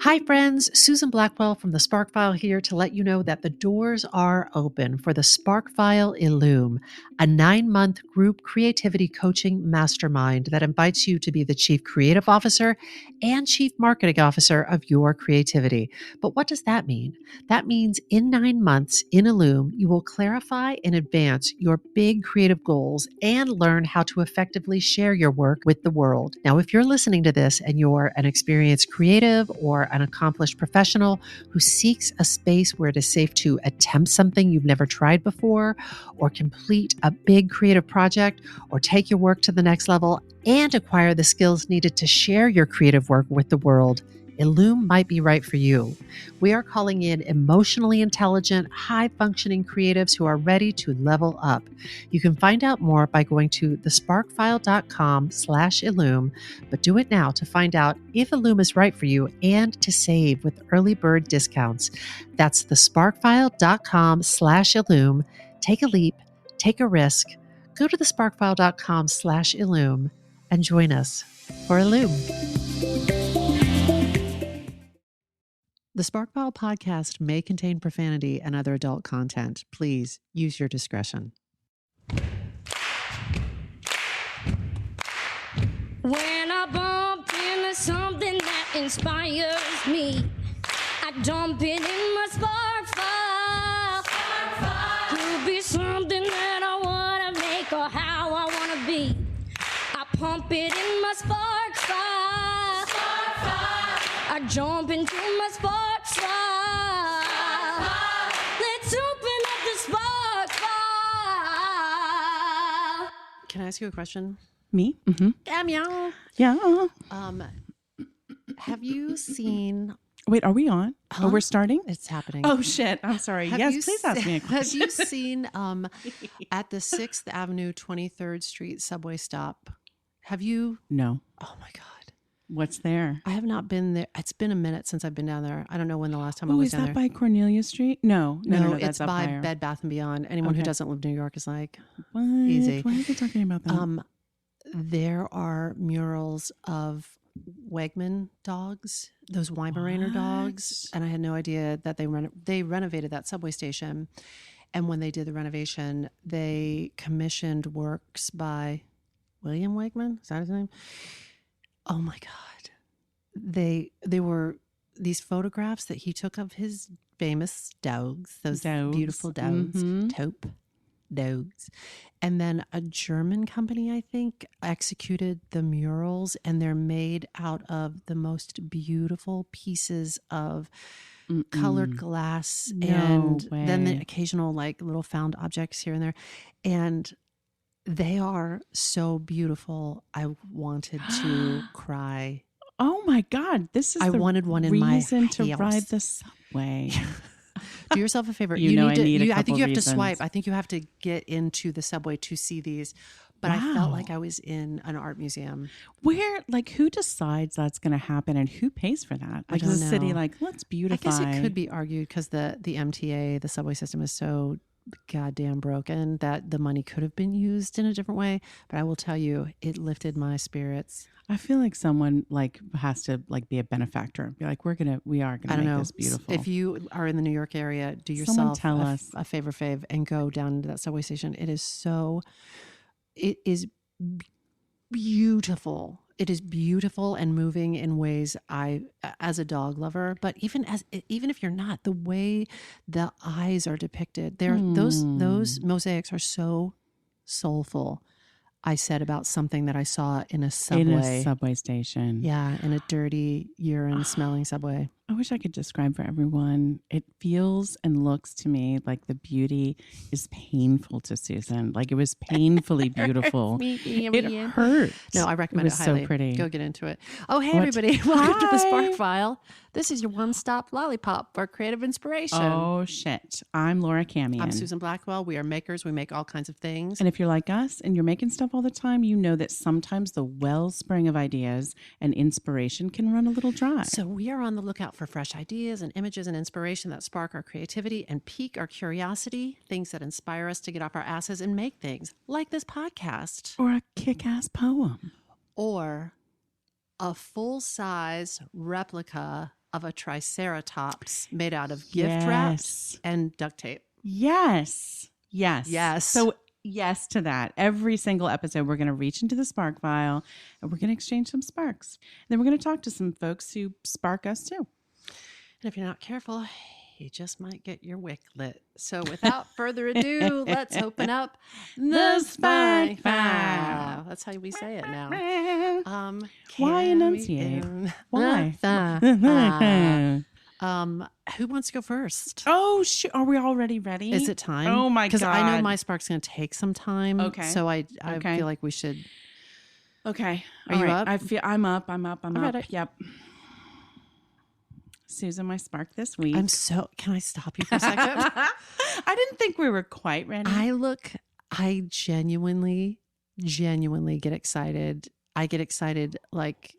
Hi, friends. Susan Blackwell from the Spark File here to let you know that the doors are open for the Spark File Illume, a 9-month group creativity coaching mastermind that invites you to be the Chief Creative Officer and Chief Marketing Officer of your creativity. But what does that mean? That means in 9 months in Illume, you will clarify and advance your big creative goals and learn how to effectively share your work with the world. Now, if you're listening to this and you're an experienced creative or an accomplished professional who seeks a space where it is safe to attempt something you've never tried before, or complete a big creative project, or take your work to the next level and acquire the skills needed to share your creative work with the world, Illume might be right for you. We are calling in emotionally intelligent, high-functioning creatives who are ready to level up. You can find out more by going to thesparkfile.com/Illume, but do it now to find out if Illume is right for you and to save with early bird discounts. That's thesparkfile.com/Illume. Take a leap, take a risk. Go to thesparkfile.com/Illume and join us for Illume. The Sparkfile podcast may contain profanity and other adult content. Please use your discretion. When I bump into something that inspires me, I dump it in my Sparkfile. Could be something that I want to make or how I want to be. I pump it in my Sparkfile. I jump into my Sparkfile. Let's open up the Sparkfile. Can I ask you a question? Me? Mm-hmm. Damn y'all. Yeah. Have you seen... Wait, are we on? Huh? Oh, we're starting? It's happening. Oh, shit. I'm sorry. Yes, please ask me a question. Have you seen at the 6th Avenue, 23rd Street subway stop? Have you? No. Oh, my God. What's there? I have not been there. It's been a minute since I've been down there. I don't know when the last time I was down there. Is that by Cornelia Street? No, it's that's up by higher. Bed Bath & Beyond. Anyone who doesn't live in New York is like, what? Easy. Why are they talking about that? There are murals of Wegman dogs, those Weimaraner dogs, and I had no idea that they renovated that subway station. And when they did the renovation, they commissioned works by William Wegman. Is that his name? Oh my God. They were these photographs that he took of his famous dogs, those beautiful dogs, taupe dogs. And then a German company, I think, executed the murals, and they're made out of the most beautiful pieces of colored glass and then the occasional like little found objects here and there. And they are so beautiful. I wanted to cry. Oh my God. This is wanted one in my reason to house. ride the subway. Do yourself a favor. I need a I think you have reasons. to swipe. I think you have to get into the subway to see these. But I felt like I was in an art museum. Who decides that's going to happen and who pays for that? Like, is the city like, let's beautify? I guess it could be argued because the MTA, the subway system, is so goddamn broken that the money could have been used in a different way. But I will tell you, it lifted my spirits. I feel like someone has to be a benefactor. Be like, we are gonna make this beautiful. If you are in the New York area, do yourself a favor fave and go down into that subway station. It is beautiful. It is beautiful and moving in ways as a dog lover, but even if you're not, the way the eyes are depicted, those mosaics are so soulful. I said about something that I saw in a subway. In a subway station. Yeah, in a dirty, urine-smelling subway. I wish I could describe for everyone. It feels and looks to me like the beauty is painful to Susan. Like it was painfully beautiful. It hurt. No, I recommend it highly. So pretty. Go get into it. Oh, hey, everybody. Welcome to the Spark File. This is your one-stop lollipop for creative inspiration. Oh, shit. I'm Laura Camien. I'm Susan Blackwell. We are makers. We make all kinds of things. And if you're like us and you're making stuff all the time, you know that sometimes the wellspring of ideas and inspiration can run a little dry. So we are on the lookout for fresh ideas and images and inspiration that spark our creativity and pique our curiosity, things that inspire us to get off our asses and make things like this podcast. Or a kick-ass poem. Or a full-size replica of a triceratops made out of gift wraps and duct tape. Yes. Yes. So yes to that. Every single episode, we're going to reach into the spark file and we're going to exchange some sparks. And then we're going to talk to some folks who spark us too. And if you're not careful, you just might get your wick lit. So without further ado, let's open up the spark file. That's how we say it now. Why enunciate? Why? Who wants to go first? Oh, are we already ready? Is it time? Oh my God. Because I know my spark's going to take some time. Okay. So I feel like we should. Okay. Are you up? I'm up. I'm up. Ready. Yep. Susan, my spark this week. Can I stop you for a second? I didn't think we were quite ready. I genuinely get excited. I get excited like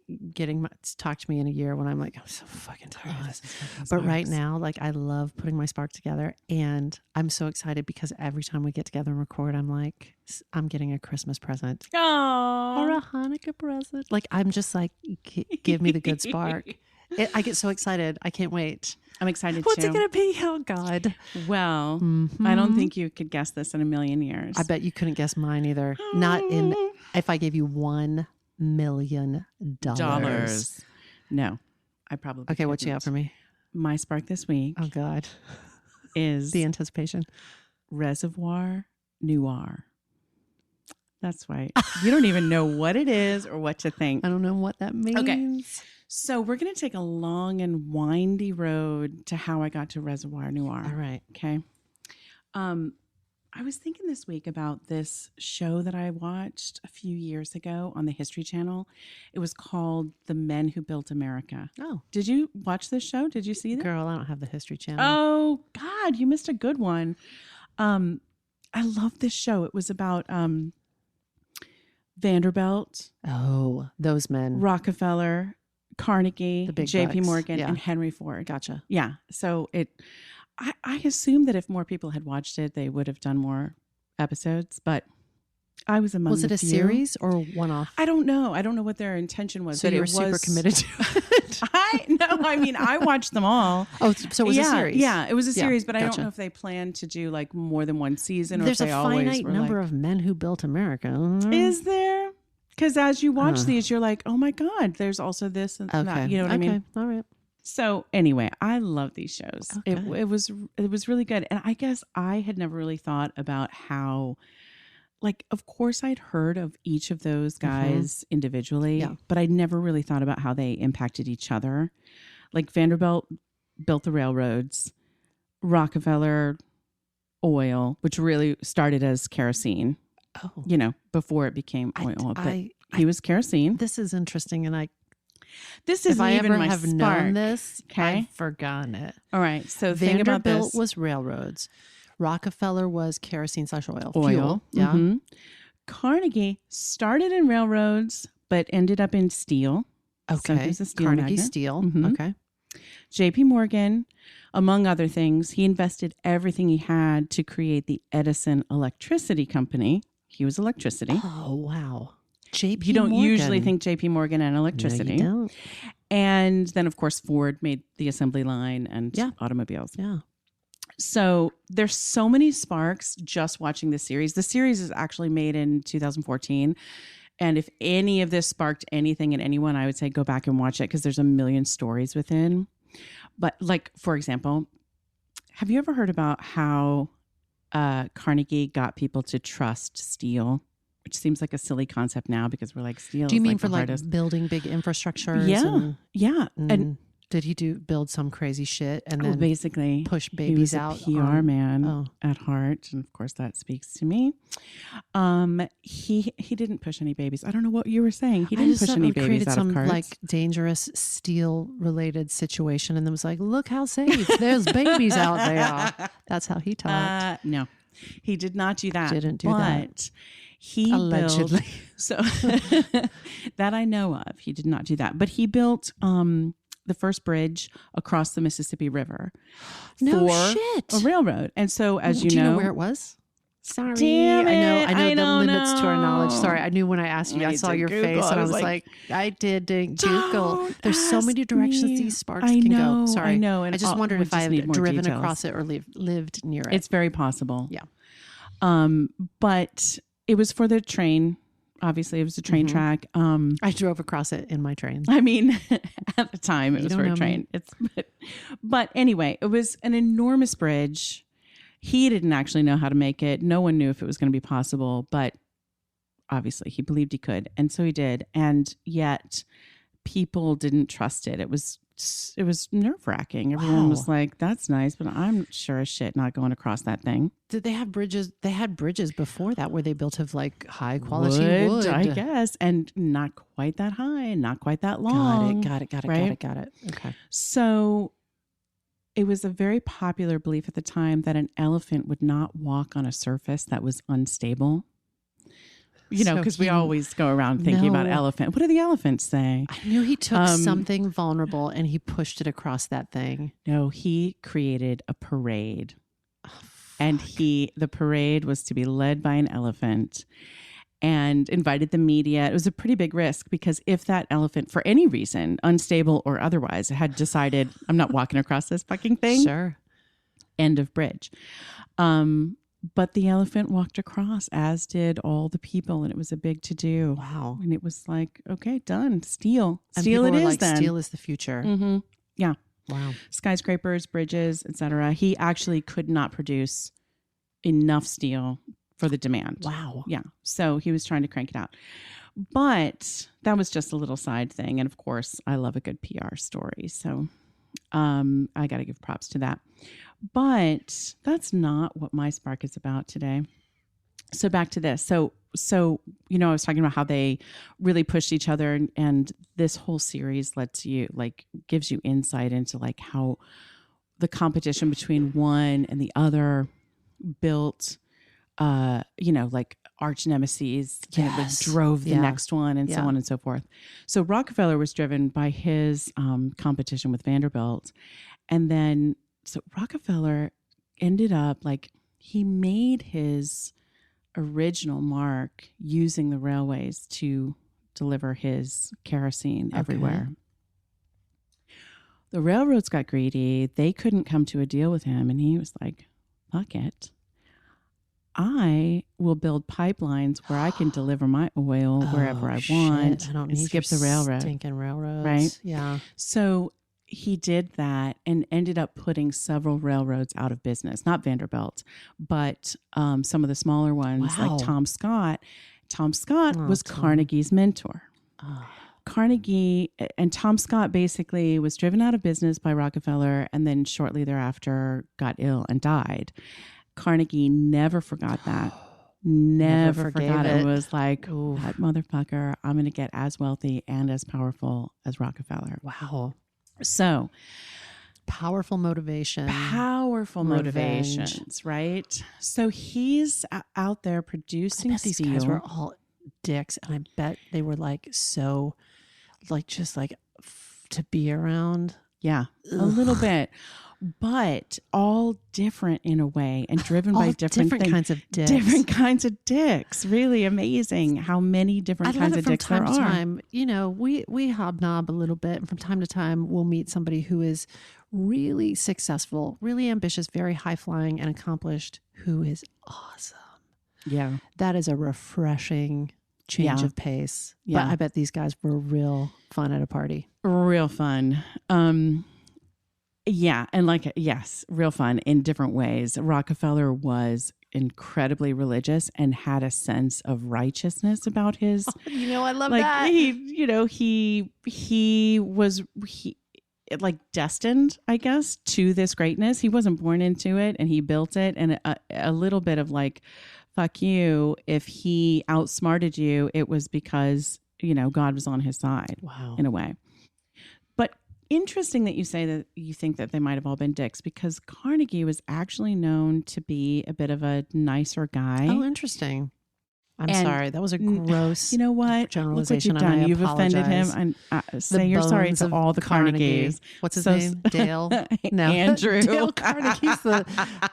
talk to me in a year when I'm like, I'm so fucking tired of this. But right now, like I love putting my spark together and I'm so excited because every time we get together and record, I'm like, I'm getting a Christmas present. Oh. Or a Hanukkah present. Like I'm just like, give me the good spark. I get so excited. I can't wait. I'm excited What's too. it going to be? Oh, God. Well, I don't think you could guess this in a million years. I bet you couldn't guess mine either. Not if I gave you $1 million. No, I probably Okay, what you got for me? My spark this week. Oh, God. Is the anticipation. Reservoir Noir. That's right. You don't even know what it is or what to think. I don't know what that means. Okay. So we're going to take a long and windy road to how I got to Reservoir Noir. All right. Okay. I was thinking this week about this show that I watched a few years ago on the History Channel. It was called The Men Who Built America. Oh. Did you watch this show? Did you see that? Girl, I don't have the History Channel. Oh, God, you missed a good one. I love this show. It was about Vanderbilt. Oh, those men. Rockefeller, Carnegie, the big JP bucks. Morgan, Yeah. and Henry Ford. Gotcha. Yeah. So I assume that if more people had watched it, they would have done more episodes, but I was among Was it the a few. series or one-off? I don't know. I don't know what their intention was. So but you were it super was, committed to it. I watched them all. Oh, so it was a series. Yeah, it was a series, but I gotcha. don't know if they planned to do like more than one season or There's if a they always finite were number like, of men who built America. Is there? Because as you watch these, you're like, oh my God, there's also this and that. You know what I mean? All right. So anyway, I love these shows. Okay. It was really good. And I guess I had never really thought about how, like, of course I'd heard of each of those guys individually, but I never really thought about how they impacted each other. Like Vanderbilt built the railroads, Rockefeller oil, which really started as kerosene. Oh, Before it became oil, but he was kerosene. This is interesting, and This isn't if I even ever my have spark. known this, Okay. I've forgotten it. All right, so think about Vanderbilt this. was railroads. Rockefeller was kerosene/oil. Fuel. Yeah. Mhm. Carnegie started in railroads, but ended up in steel. So Okay. he's a steel Carnegie magnate. Steel. Mhm. Okay. JP Morgan, among other things, he invested everything he had to create the Edison Electricity Company. He was electricity. Oh, wow. JP You don't Morgan. usually think JP Morgan and electricity. No, you don't. And then, of course, Ford made the assembly line and Yeah. automobiles. Yeah. So there's so many sparks just watching this series. The series is actually made in 2014. And if any of this sparked anything in anyone, I would say go back and watch it because there's a million stories within. But like, for example, have you ever heard about how Carnegie got people to trust steel? Which seems like a silly concept now because we're like, steel Do you is mean like for the like hardest. building big infrastructures? Yeah. Yeah. And did he build some crazy shit and then basically push he babies was out? a PR man Oh. at heart, and of course that speaks to me. He didn't push any babies. I don't know what you were saying. He didn't push any babies created out some of carts. like dangerous steel related situation, and then was like, "Look how safe! There's babies out there." That's how he talked. No, he did not do that. Didn't do but that. He Allegedly. built, so that I know of. He did not do that, but he built the first bridge across the Mississippi River No for shit. a railroad. And so, as Do you know where it was? Sorry. Damn it. I know I the don't limits to our knowledge. know. Sorry. I knew when I asked you, I saw your Google. face and I was like, I didn't Google. There's so many directions these sparks can go. Sorry. I know. And I just wondered if I need had more driven details. across it or lived near it. It's very possible. Yeah. But it was for the train. Obviously, it was a train track. I drove across it in my train. I mean, at the time, it was for don't a know train. But anyway, it was an enormous bridge. He didn't actually know how to make it. No one knew if it was going to be possible, but obviously he believed he could. And so he did. And yet people didn't trust it. It was nerve-wracking. Everyone was like, that's nice, but I'm sure as shit not going across that thing. Did they have bridges? They had bridges before that where they built of like high quality wood. I guess. And not quite that high, not quite that long. Got it. Okay. So it was a very popular belief at the time that an elephant would not walk on a surface that was unstable. You know, because we always go around thinking about elephant. What do the elephants say? I knew he took something vulnerable and he pushed it across that thing. No, he created a parade. And the parade was to be led by an elephant and invited the media. It was a pretty big risk because if that elephant, for any reason, unstable or otherwise, had decided, I'm not walking across this fucking thing. Sure. End of bridge. But the elephant walked across, as did all the people, and it was a big to-do. Wow. And it was like, okay, done. Steel And it people were is like, then. Steel is the future. Mm-hmm. Yeah. Wow. Skyscrapers, bridges, etc. He actually could not produce enough steel for the demand. Wow. Yeah. So he was trying to crank it out. But that was just a little side thing. And of course, I love a good PR story. So I got to give props to that. But that's not what my spark is about today. So back to this. So you know, I was talking about how they really pushed each other, and this whole series gives you insight into like how the competition between one and the other built, like arch nemesis, drove the next one, and so on and so forth. So Rockefeller was driven by his competition with Vanderbilt, and then so Rockefeller ended up he made his original mark using the railways to deliver his kerosene everywhere. The railroads got greedy. They couldn't come to a deal with him, and he was like, fuck it. I will build pipelines where I can deliver my oil wherever I want. I don't and need skip your the railroad. Stinking railroads. Right? Yeah. So he did that and ended up putting several railroads out of business. Not Vanderbilt, but some of the smaller ones like Tom Scott. Tom Scott was Carnegie's mentor. Carnegie and Tom Scott basically was driven out of business by Rockefeller and then shortly thereafter got ill and died. Carnegie never forgot that. Never forgot it. It was like, that motherfucker, I'm going to get as wealthy and as powerful as Rockefeller. Wow. So powerful motivation. Powerful motivations, right? So he's out there producing I bet these steel. guys were all dicks, and I bet they were to be around. Yeah, a little bit. But all different in a way and driven by different kinds of dicks. Different kinds of dicks. Really amazing how many different kinds of dicks there are. From time to time, you know, we hobnob a little bit. And from time to time, we'll meet somebody who is really successful, really ambitious, very high flying and accomplished, who is awesome. Yeah. That is a refreshing change of pace. Yeah. But I bet these guys were real fun at a party. Real fun. Yeah. And yes, real fun in different ways. Rockefeller was incredibly religious and had a sense of righteousness about his. I love that. He was destined, I guess, to this greatness. He wasn't born into it and he built it. And a little bit of fuck you. If he outsmarted you, it was because, God was on his side. Wow. In a way. But interesting that you say that you think that they might have all been dicks, because Carnegie was actually known to be a bit of a nicer guy. Oh, interesting. I'm sorry. That was a gross You know what? generalization. Look what you've done. You've offended him. And say you're sorry to all the Carnegies. What's his name? Dale? No. Andrew. Dale Carnegie's the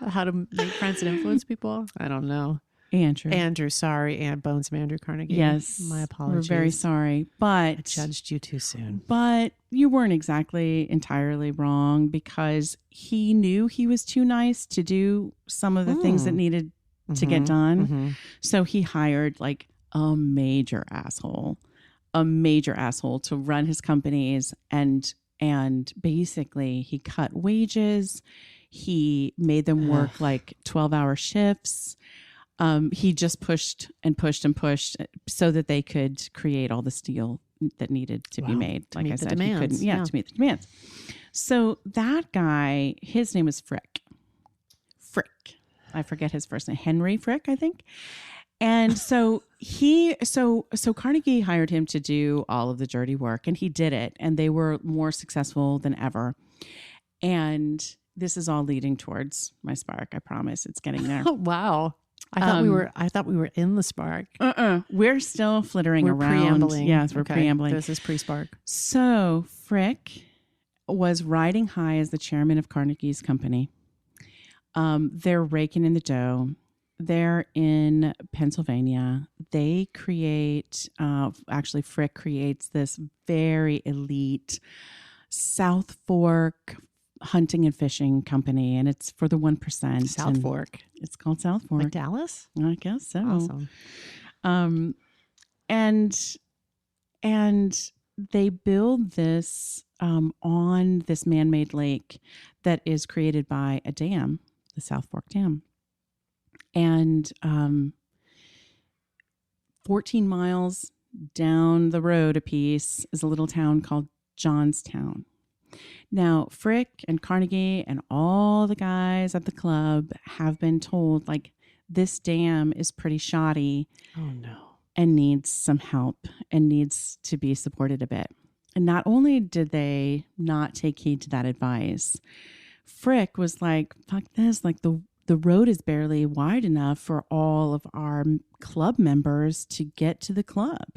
how to make friends and influence people. I don't know. Andrew, sorry. And Bones of Andrew Carnegie. Yes. My apologies. We're very sorry. But I judged you too soon. But you weren't exactly entirely wrong, because he knew he was too nice to do some of the things that needed to get done. So he hired like a major asshole to run his companies, and basically he cut wages. He made them work like 12-hour shifts. He just pushed and pushed and pushed so that they could create all the steel that needed to be made. Like I said, he couldn't, to meet the demands. So that guy, his name was Frick. I forget his first name. Henry Frick, I think. And so so Carnegie hired him to do all of the dirty work, and he did it, and they were more successful than ever. And this is all leading towards my spark. I promise it's getting there. Oh, wow. I thought we were in the spark. We're still flittering around. Preambling. Yes, we're preambling. This is pre-spark. So Frick was riding high as the chairman of Carnegie's company. They're raking in the dough. They're in Pennsylvania. They create, actually Frick creates this very elite South Fork hunting and fishing company, and it's for the 1%. South Fork. It's called South Fork. Like Dallas? I guess so. Awesome. And they build this on this man-made lake that is created by a dam, the South Fork Dam. And 14 miles down the road a piece is a little town called Johnstown. Now, Frick and Carnegie and all the guys at the club have been told, like, this dam is pretty shoddy. Oh, no. And needs some help and needs to be supported a bit. And not only did they not take heed to that advice, Frick was like, fuck this, like the road is barely wide enough for all of our club members to get to the club.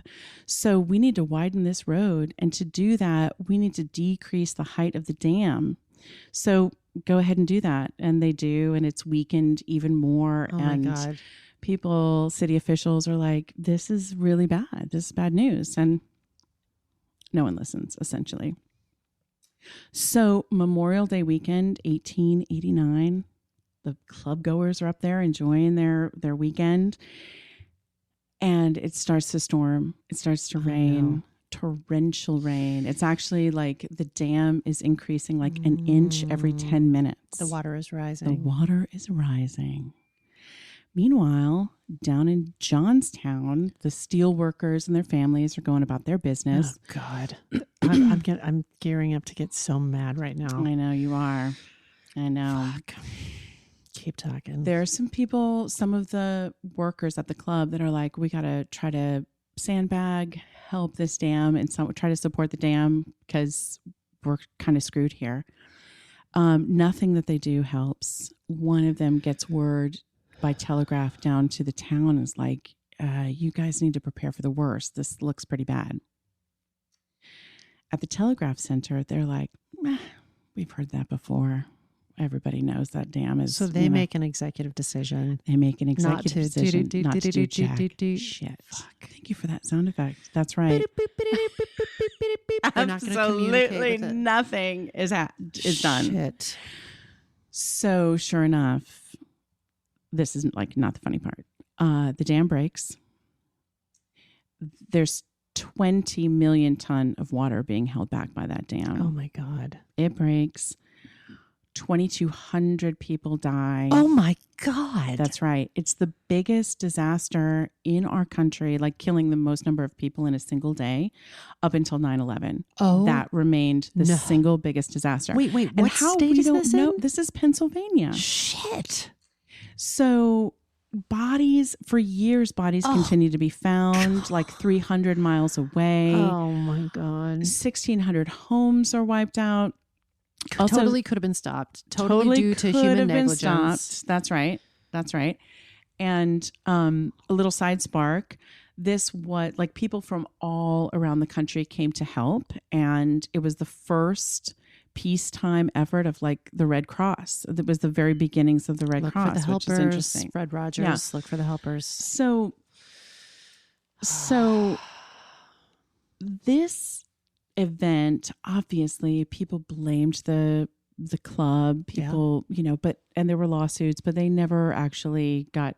So we need to widen this road. And to do that, we need to decrease the height of the dam. So go ahead and do that. And they do. And it's weakened even more. Oh, my God. People, city officials are like, this is really bad. This is bad news. And no one listens, essentially. So Memorial Day weekend, 1889, the club goers are up there enjoying their weekend, and it starts to storm. It starts to rain, torrential rain. It's actually like the dam is increasing like an inch every 10 minutes. The water is rising. Meanwhile, down in Johnstown, the steel workers and their families are going about their business. Oh, God. I'm gearing up to get so mad right now. I know you are. I know. Fuck. Keep talking. There are some people, some of the workers at the club that are like, we got to try to sandbag, help this dam, and try to support the dam because we're kind of screwed here. Nothing that they do helps. One of them gets word by telegraph down to the town and is like, you guys need to prepare for the worst. This looks pretty bad. At the telegraph center, they're like, we've heard that before. Everybody knows that dam is. So they make an executive decision. They make an executive decision not to do jack shit. Fuck. Thank you for that sound effect. That's right. Absolutely nothing is done. Shit. So sure enough, this isn't like not the funny part. The dam breaks. There's 20 million ton of water being held back by that dam. Oh my God. It breaks. 2,200 people die. Oh my God. That's right. It's the biggest disaster in our country, like killing the most number of people in a single day up until 9/11. Oh, that remained the single biggest disaster. Wait, and what how state we is don't this know? in? This is Pennsylvania. Shit. So bodies continue to be found like 300 miles away. Oh my God. 1,600 homes are wiped out. Also, totally could have been stopped. Totally due to human negligence. Stopped. That's right. And a little side spark. This what like people from all around the country came to help, and it was the first peacetime effort of like the Red Cross. It was the very beginnings of the Red Look Cross, for the helpers. which is interesting. Fred Rogers. Look for the helpers. So this event, obviously, people blamed the club. People, and there were lawsuits, but they never actually got,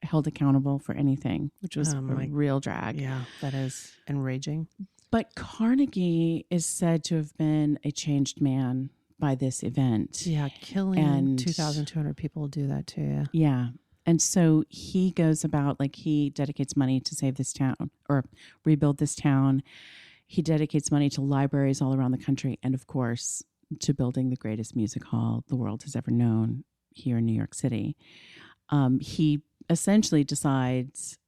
held accountable for anything, which was a real drag. Yeah, that is enraging. But Carnegie is said to have been a changed man by this event. Yeah, killing 2,200 people will do that to you. Yeah. And so he goes about, he dedicates money to save this town or rebuild this town. He dedicates money to libraries all around the country. And of course, to building the greatest music hall the world has ever known here in New York City. He essentially decides,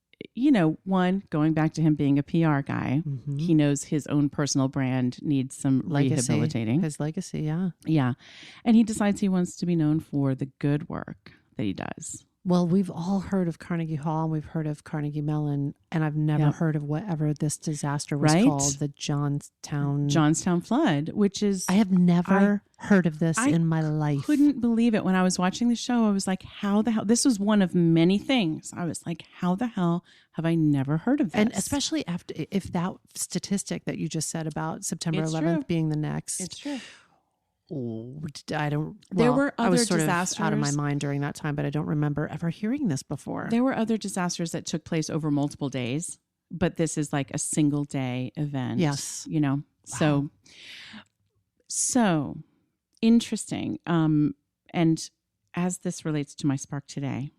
one, going back to him being a PR guy, he knows his own personal brand needs some rehabilitating. His legacy, yeah. Yeah. And he decides he wants to be known for the good work that he does. Well, we've all heard of Carnegie Hall and we've heard of Carnegie Mellon, and I've never heard of whatever this disaster was called, the Johnstown flood, which is... I have never heard of this in my life. I couldn't believe it. When I was watching the show, I was like, how the hell? This was one of many things. I was like, how the hell have I never heard of this? And especially if that statistic that you just said about September 11th being the next... It's true. I don't. There were other I was sort disasters of out of my mind during that time, but I don't remember ever hearing this before. There were other disasters that took place over multiple days, but this is like a single day event. Yes, Wow. So interesting. And as this relates to my spark today,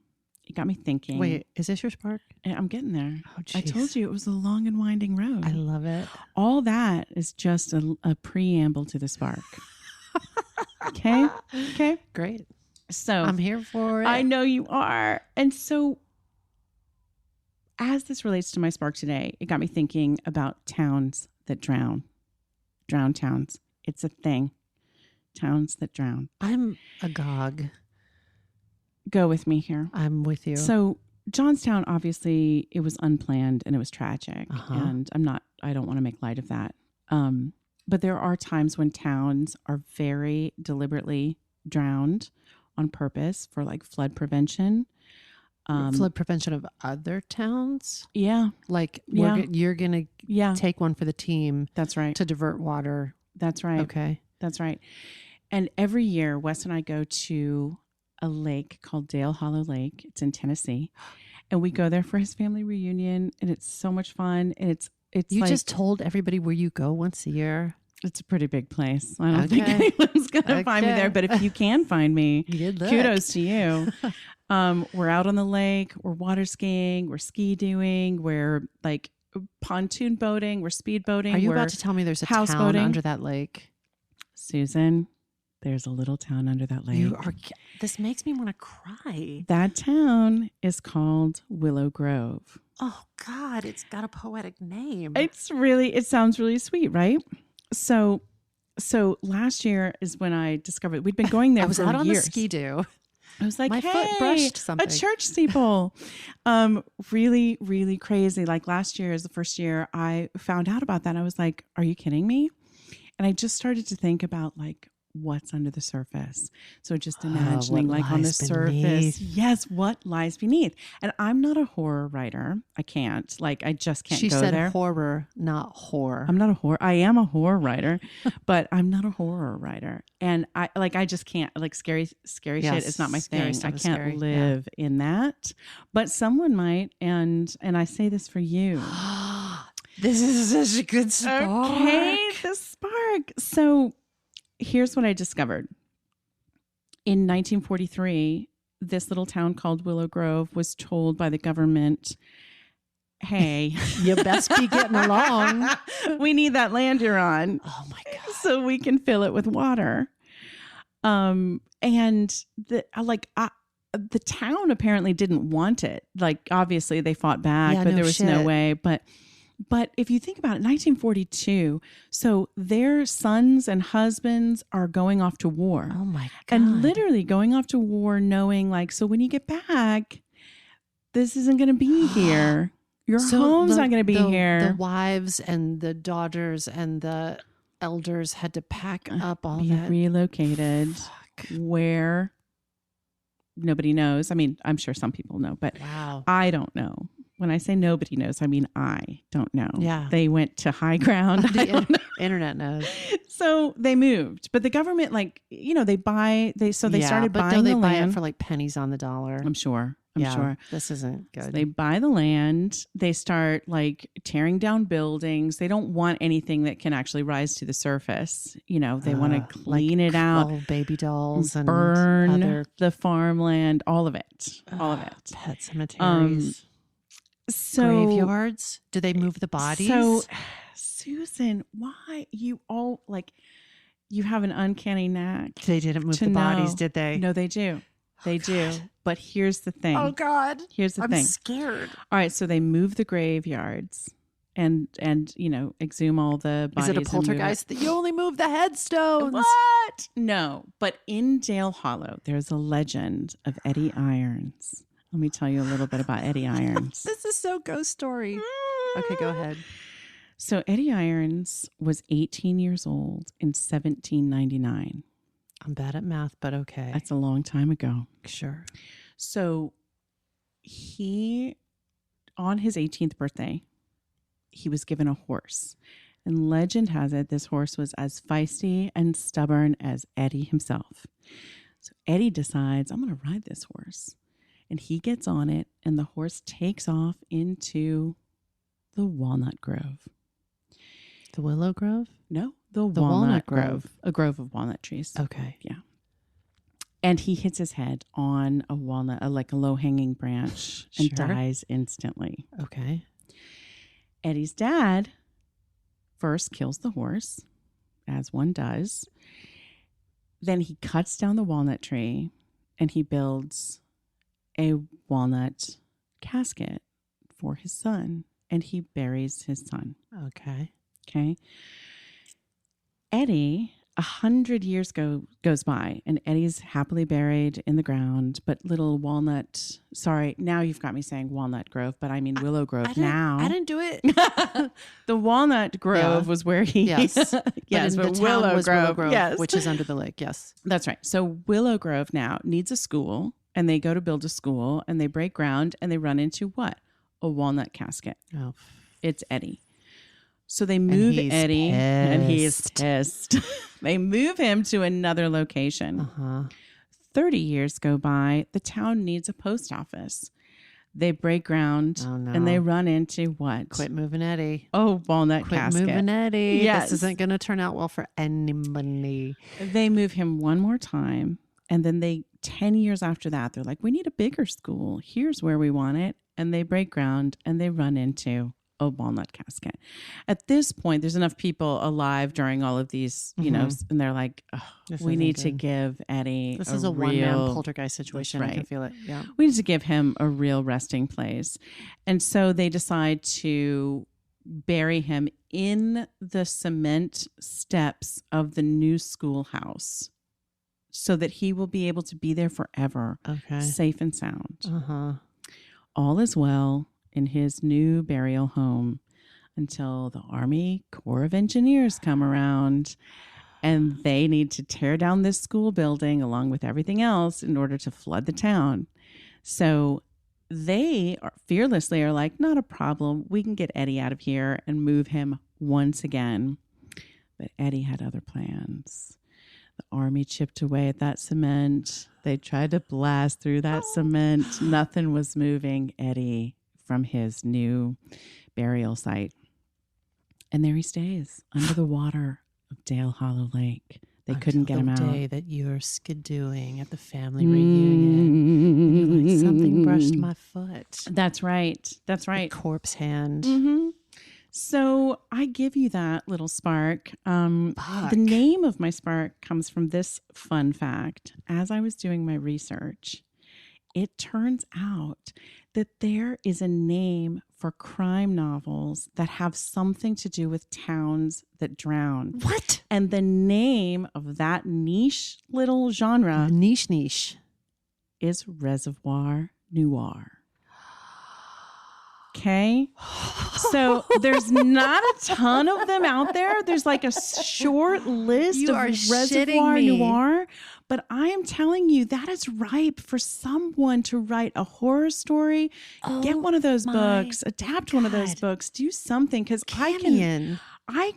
it got me thinking. Wait, is this your spark? I'm getting there. Oh, geez. I told you it was a long and winding road. I love it. All that is just a preamble to the spark. Okay. Great. So I'm here for it. I know you are. And so as this relates to my spark today, it got me thinking about towns that drown. Drown towns. It's a thing. Towns that drown. I'm agog. Go with me here. I'm with you. So Johnstown, obviously, it was unplanned and it was tragic. And I don't want to make light of that. But there are times when towns are very deliberately drowned on purpose for like flood prevention. Flood prevention of other towns? Yeah. You're going to take one for the team. That's right. To divert water. That's right. Okay. That's right. And every year, Wes and I go to a lake called Dale Hollow Lake. It's in Tennessee. And we go there for his family reunion. And it's so much fun. And it's you just told everybody where you go once a year. It's a pretty big place. I don't think anyone's going to find me there. But if you can find me, kudos to you. We're out on the lake. We're water skiing. We're ski doing. We're like pontoon boating. We're speed boating. Are you about to tell me there's a town under that lake? Susan, there's a little town under that lake. This makes me want to cry. That town is called Willow Grove. Oh, God, it's got a poetic name. It sounds really sweet, right? So last year is when I discovered we'd been going there. I was for out on years. the ski-doo. I was like, my hey, foot brushed something. A church steeple. Really, really crazy. Like last year is the first year I found out about that. I was like, are you kidding me? And I just started to think about like what's under the surface. So just imagining like on the surface. Yes, what lies beneath. And I'm not a horror writer. I can't. Like I just can't go there. She said horror, not whore. I'm not a horror. I am a horror writer, but I'm not a horror writer. And I just can't, like scary shit is not my thing. I can't live in that. But someone might, and I say this for you. This is such a good spark. Okay, the spark. So here's what I discovered. In 1943, this little town called Willow Grove was told by the government, hey, you best be getting along. We need that land you're on. Oh my God. So we can fill it with water. And the town apparently didn't want it. Like, obviously they fought back, but there was no way. But But if you think about it, 1942, so their sons and husbands are going off to war. Oh my God. And literally going off to war knowing like, so when you get back, this isn't going to be here. Your home's not going to be here. The wives and the daughters and the elders had to pack up all be that. Relocated where nobody knows. I mean, I'm sure some people know, but Wow. I don't know. When I say nobody knows, I mean I don't know. Yeah. They went to high ground. I don't know. Internet knows. So they moved, but the government, like, you know, they started but buying don't they the buy land it for like pennies on the dollar? I'm sure. This isn't good. So they buy the land. They start like tearing down buildings. They don't want anything that can actually rise to the surface. You know, they want to clean it out, baby dolls, and burn the farmland, all of it, Pet cemeteries, graveyards. Do they move the bodies? So, Susan, why you have an uncanny knack? They didn't move the bodies, did they? No, they do. They do. But here's the thing. Oh God. Here's the thing. I'm scared. All right. So they move the graveyards and you know, exhume all the bodies. Is it a poltergeist that you only move the headstones? What? No. But in Dale Hollow, there's a legend of Eddie Irons. Let me tell you a little bit about Eddie Irons. This is so ghost story. Okay, go ahead. So Eddie Irons was 18 years old in 1799. I'm bad at math, but okay. That's a long time ago. Sure. So on his 18th birthday, he was given a horse. And legend has it this horse was as feisty and stubborn as Eddie himself. So Eddie decides, I'm going to ride this horse. And he gets on it, and the horse takes off into the Walnut Grove. The Willow Grove? No, the Walnut Grove. A grove of walnut trees. Okay. Yeah. And he hits his head on a walnut, like a low-hanging branch, and dies instantly. Okay. Eddie's dad first kills the horse, as one does. Then he cuts down the walnut tree, and he builds a walnut casket for his son, and he buries his son. Okay. Eddie, 100 years goes by, and Eddie's happily buried in the ground, but little Walnut, sorry, now you've got me saying Walnut Grove, but I mean Willow Grove now. I didn't do it. The Walnut Grove was where he... Yes. yes, but Willow Grove, yes. Which is under the lake, yes. That's right. So Willow Grove now needs a school, and they go to build a school, and they break ground, and they run into what? A walnut casket. Oh. It's Eddie. So they move Eddie, and he's pissed. They move him to another location. 30 years go by. The town needs a post office. They break ground, and they run into what? Quit moving Eddie. Oh, walnut casket. Quit moving Eddie. Yes. This isn't going to turn out well for anybody. They move him one more time, and then 10 years after that, they're like, we need a bigger school. Here's where we want it. And they break ground, and they run into a walnut casket. At this point, there's enough people alive during all of these, you know, and they're like, oh, we need to give Eddie This is a one-man poltergeist situation. Right. I can feel it. Yeah. We need to give him a real resting place. And so they decide to bury him in the cement steps of the new schoolhouse so that he will be able to be there forever, safe and sound. All is well in his new burial home until the Army Corps of Engineers come around, and they need to tear down this school building along with everything else in order to flood the town. So they fearlessly are like, not a problem. We can get Eddie out of here and move him once again. But Eddie had other plans. The Army chipped away at that cement. They tried to blast through that cement. Nothing was moving Eddie from his new burial site. And there he stays under the water of Dale Hollow Lake. They couldn't get him out. The day that you're skidooing at the family reunion. You're like, something brushed my foot. That's right. That's right. A corpse hand. So I give you that little spark. The name of my spark comes from this fun fact. As I was doing my research, it turns out that there is a name for crime novels that have something to do with towns that drown. What? And the name of that niche little genre Niche. is Reservoir Noir. Okay. So there's not a ton of them out there. There's like a short list You of are Reservoir shitting me. Noir. But I am telling you, that is ripe for someone to write a horror story. Get one of those books, adapt one of those books, do something. Because I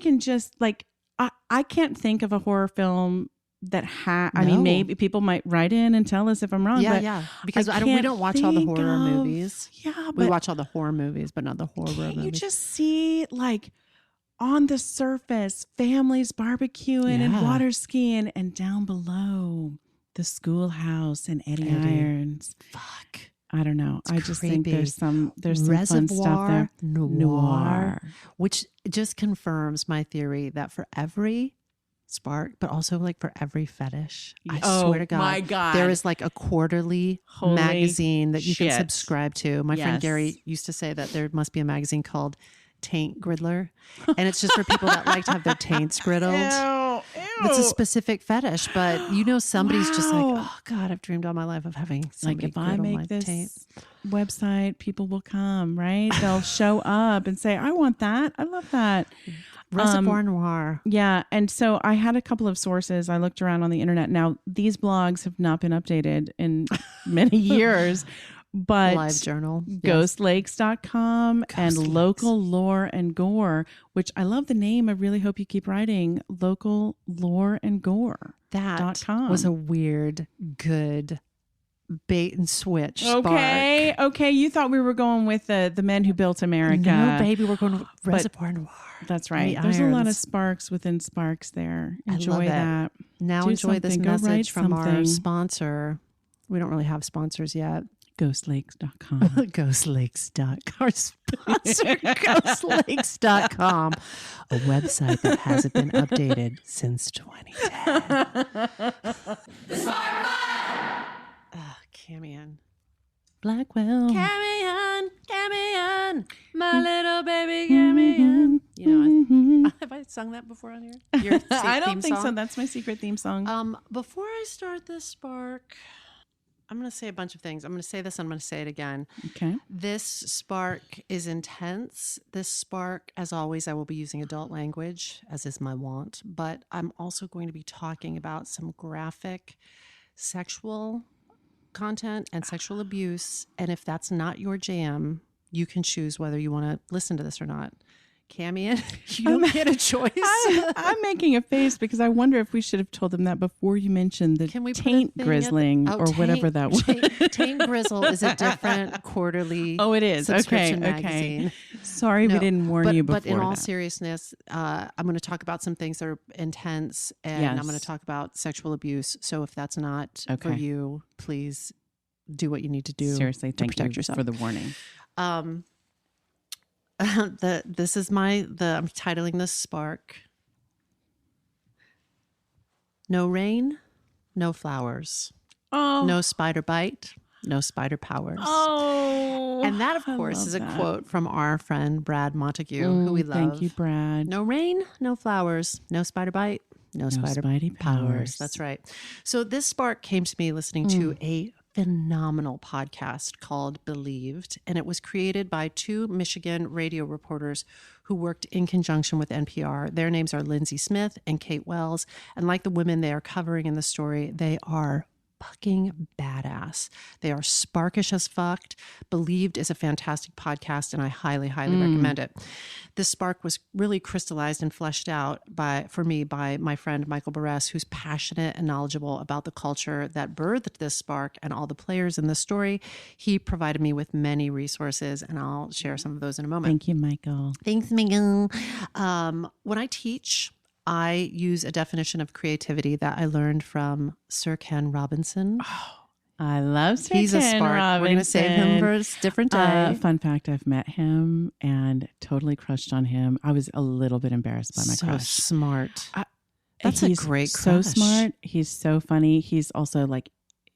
can just like, I can't think of a horror film that I mean, maybe people might write in and tell us if I'm wrong. Yeah. Because we don't watch all the horror movies. Yeah, we watch all the horror movies, but not the horror movies. You just see like on the surface, families barbecuing and water skiing, and down below the schoolhouse and Eddie Irons. Fuck. I don't know. It's I just creepy. think there's some Reservoir fun stuff there. Noir, which just confirms my theory that for every spark, but also like for every fetish, I swear to God, my God, there is like a quarterly magazine that you can subscribe to. My friend Gary used to say that there must be a magazine called Taint Griddler, and it's just for people that like to have their taints griddled. Ew. It's a specific fetish, but somebody's just like, oh God, I've dreamed all my life of having somebody like if I make this taint. website, people will come, right? They'll show up and say, I want that. I love that. Reservoir Noir. Yeah. And so I had a couple of sources. I looked around on the internet. Now, these blogs have not been updated in many years, but Live Journal, ghostlakes.com and Local Lore and Gore, which I love the name. I really hope you keep writing Local Lore and Gore. That was a weird, good bait and switch. Okay. Spark. Okay. You thought we were going with the men who built America. No, baby, we're going to Reservoir Noir. That's right. There's a lot of sparks within sparks there. Enjoy that. Now enjoy this message from our sponsor. We don't really have sponsors yet. Ghostlakes.com. Ghostlakes.com. Our sponsor, Ghostlakes.com. A website that hasn't been updated since 2010. The Spark File! Camien. Blackwell. Camien. My little baby Camien. Have I sung that before on here? I don't think so. That's my secret theme song. Before I start this spark, I'm going to say a bunch of things. I'm going to say this, and I'm going to say it again. Okay. This spark is intense. This spark, as always, I will be using adult language, as is my wont, but I'm also going to be talking about some graphic sexual content and sexual abuse. And if that's not your jam, you can choose whether you want to listen to this or not. Camien, you don't get a choice. I'm making a face because I wonder if we should have told them that before you mentioned the taint grizzling or whatever that was. Taint Grizzle is a different quarterly subscription magazine. Sorry, we didn't warn you before. But in all seriousness, I'm going to talk about some things that are intense, and I'm going to talk about sexual abuse. So if that's not for you, please do what you need to do. Seriously, to protect yourself. For the warning. This is I'm titling this spark. No rain, no flowers. Oh. No spider bite, no spider powers. Oh. And that, of course, is a quote from our friend Brad Montague, who we love. Thank you, Brad. No rain, no flowers, no spider bite, no spider powers. That's right. So this spark came to me listening to a phenomenal podcast called Believed, and it was created by two Michigan radio reporters who worked in conjunction with NPR. Their names are Lindsey Smith and Kate Wells, and like the women they are covering in the story, they are fucking badass. They are sparkish as fucked. Believed is a fantastic podcast, and I highly, highly recommend it. This spark was really crystallized and fleshed out for me by my friend Michael Barres, who's passionate and knowledgeable about the culture that birthed this spark and all the players in the story. He provided me with many resources, and I'll share some of those in a moment. Thank you, Michael. Thanks, Michael. When I teach, I use a definition of creativity that I learned from Sir Ken Robinson. Oh, I love Sir He's Ken a spark. Robinson. We're going to save him for a different day. Fun fact, I've met him and totally crushed on him. I was a little bit embarrassed by my crush. So smart. That's He's a great so crush. smart. He's so funny. He's also like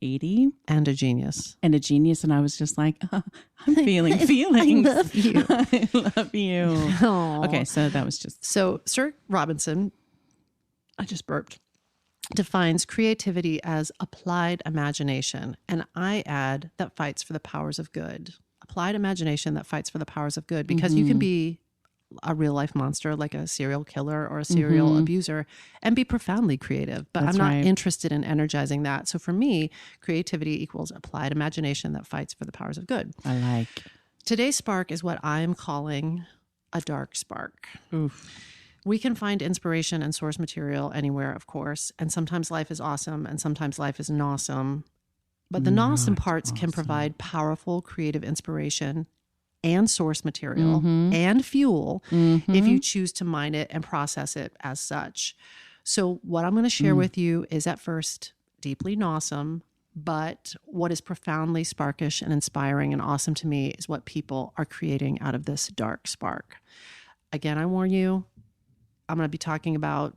80 And a genius. and a genius. And I was just like, I'm feeling feelings. I love you. I love you. Aw. Okay, so that was just So Sir Robinson, I just burped, defines creativity as applied imagination. And I add that fights for the powers of good. Applied imagination that fights for the powers of good, because you can be a real life monster like a serial killer or a serial abuser and be profoundly creative. But That's I'm not right. interested in energizing that. So for me, creativity equals applied imagination that fights for the powers of good. I like. Today's spark is what I'm calling a dark spark. Oof. We can find inspiration and source material anywhere, of course. And sometimes life is awesome and sometimes life is nawesome. But the nawesome parts can provide powerful creative inspiration and source material and fuel if you choose to mine it and process it as such. So what I'm going to share with you is at first deeply nawesome, but what is profoundly sparkish and inspiring and awesome to me is what people are creating out of this dark spark. Again, I warn you, I'm going to be talking about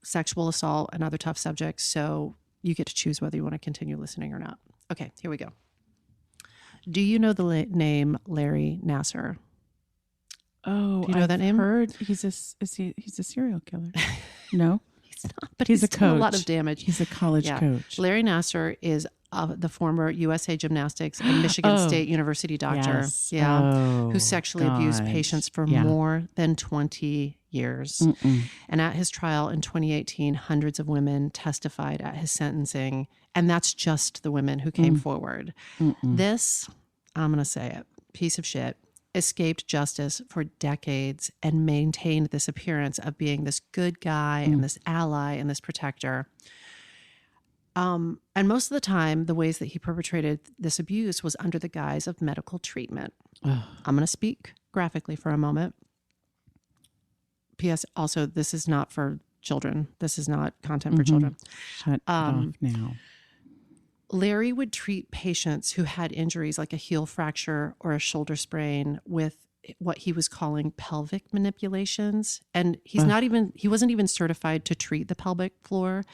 sexual assault and other tough subjects, so you get to choose whether you want to continue listening or not. Okay, here we go. Do you know the name Larry Nassar? Oh, Do you know that name? Heard he's a serial killer. No, He's not, but he's a done coach. a lot of damage. He's a college coach. Larry Nassar is the former USA Gymnastics and Michigan State University doctor. Yes. Yeah, Oh, who sexually abused God. patients for Yeah. more than 20 years. And at his trial in 2018, hundreds of women testified at his sentencing. And that's just the women who came forward. This, I'm going to say it, piece of shit, escaped justice for decades and maintained this appearance of being this good guy and this ally and this protector. And most of the time, the ways that he perpetrated this abuse was under the guise of medical treatment. I'm going to speak graphically for a moment. P.S. Also, this is not for children. This is not content for children. Shut it off now. Larry would treat patients who had injuries like a heel fracture or a shoulder sprain with what he was calling pelvic manipulations. And he wasn't even certified to treat the pelvic floor,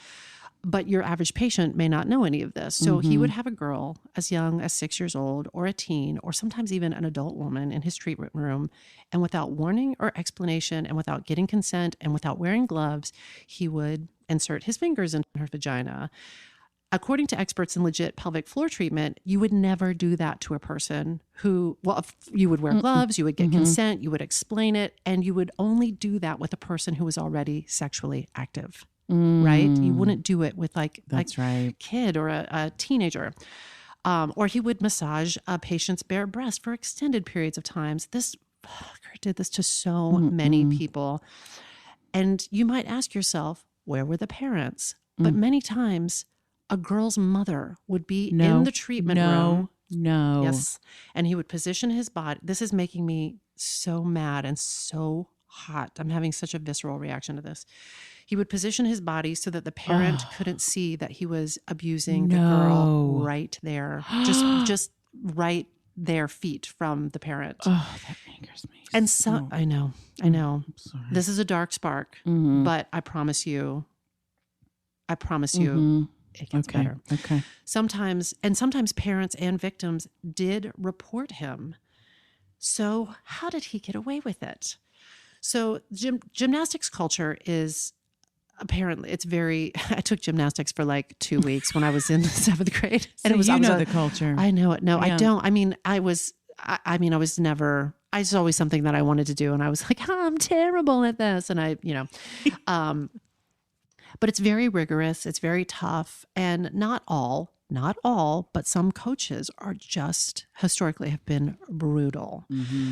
but your average patient may not know any of this. So he would have a girl as young as 6 years old or a teen or sometimes even an adult woman in his treatment room. And without warning or explanation and without getting consent and without wearing gloves, he would insert his fingers into her vagina. According to experts in legit pelvic floor treatment, you would never do that to a person who, you would wear gloves, you would get consent, you would explain it, and you would only do that with a person who was already sexually active, right? You wouldn't do it with like a kid or a teenager. Or he would massage a patient's bare breast for extended periods of times. This fucker did this to so many people. And you might ask yourself, where were the parents? But many times, a girl's mother would be in the treatment room. No. Yes. And he would position his body. This is making me so mad and so hot. I'm having such a visceral reaction to this. He would position his body so that the parent couldn't see that he was abusing the girl right there. Just right there, feet from the parent. Oh, that angers me. And so I know. I'm sorry. This is a dark spark, but I promise you, it gets better. Okay. Sometimes parents and victims did report him. So how did he get away with it? So gymnastics culture is apparently, it's very, I took gymnastics for like 2 weeks when I was in the 7th grade. And it was, the culture. I know it. No, yeah. I don't. I mean, it's always something that I wanted to do. And I was like, I'm terrible at this. And but it's very rigorous. It's very tough. And not all, but some coaches are just historically have been brutal.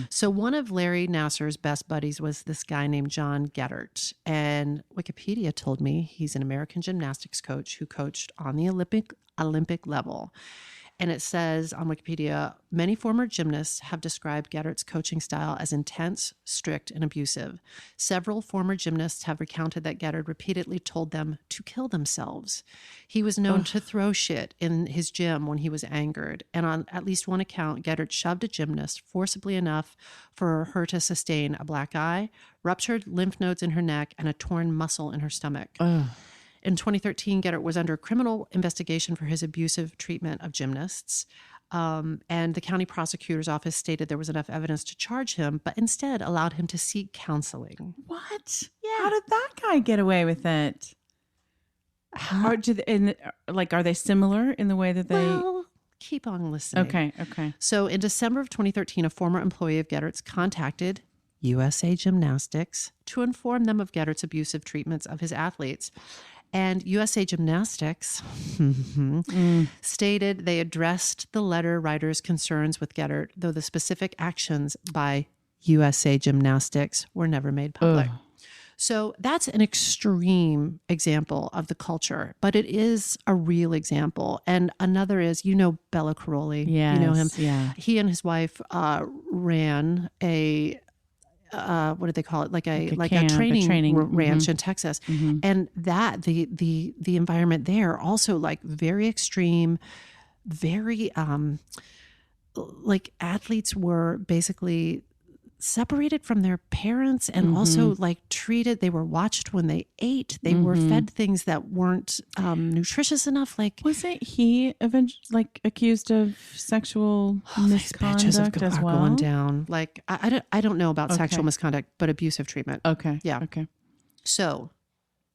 So one of Larry Nassar's best buddies was this guy named John Geddert. And Wikipedia told me he's an American gymnastics coach who coached on the Olympic level. And it says on Wikipedia, many former gymnasts have described Geddert's coaching style as intense, strict, and abusive. Several former gymnasts have recounted that Geddert repeatedly told them to kill themselves. He was known to throw shit in his gym when he was angered. And on at least one account, Geddert shoved a gymnast forcibly enough for her to sustain a black eye, ruptured lymph nodes in her neck, and a torn muscle in her stomach. In 2013, Gettert was under criminal investigation for his abusive treatment of gymnasts. And the county prosecutor's office stated there was enough evidence to charge him, but instead allowed him to seek counseling. What? Yeah. How did that guy get away with it? Or are they similar in the way that they... Well, keep on listening. Okay. So in December of 2013, a former employee of Gettert's contacted USA Gymnastics to inform them of Gettert's abusive treatments of his athletes. And USA Gymnastics stated they addressed the letter writer's concerns with Gettert, though the specific actions by USA Gymnastics were never made public. Ugh. So that's an extreme example of the culture, but it is a real example. And another is, Bella Caroli. Yes, you know him. Yeah. He and his wife ran a... what do they call it? Like a training ranch in Texas. Mm-hmm. And that the environment there also like very extreme, very like athletes were basically separated from their parents and also like they were watched when they ate. They were fed things that weren't nutritious enough. Like, wasn't he eventually accused of sexual misconduct as well? Going down. Like, I don't know about sexual misconduct, but abusive treatment. Okay. Yeah. Okay. So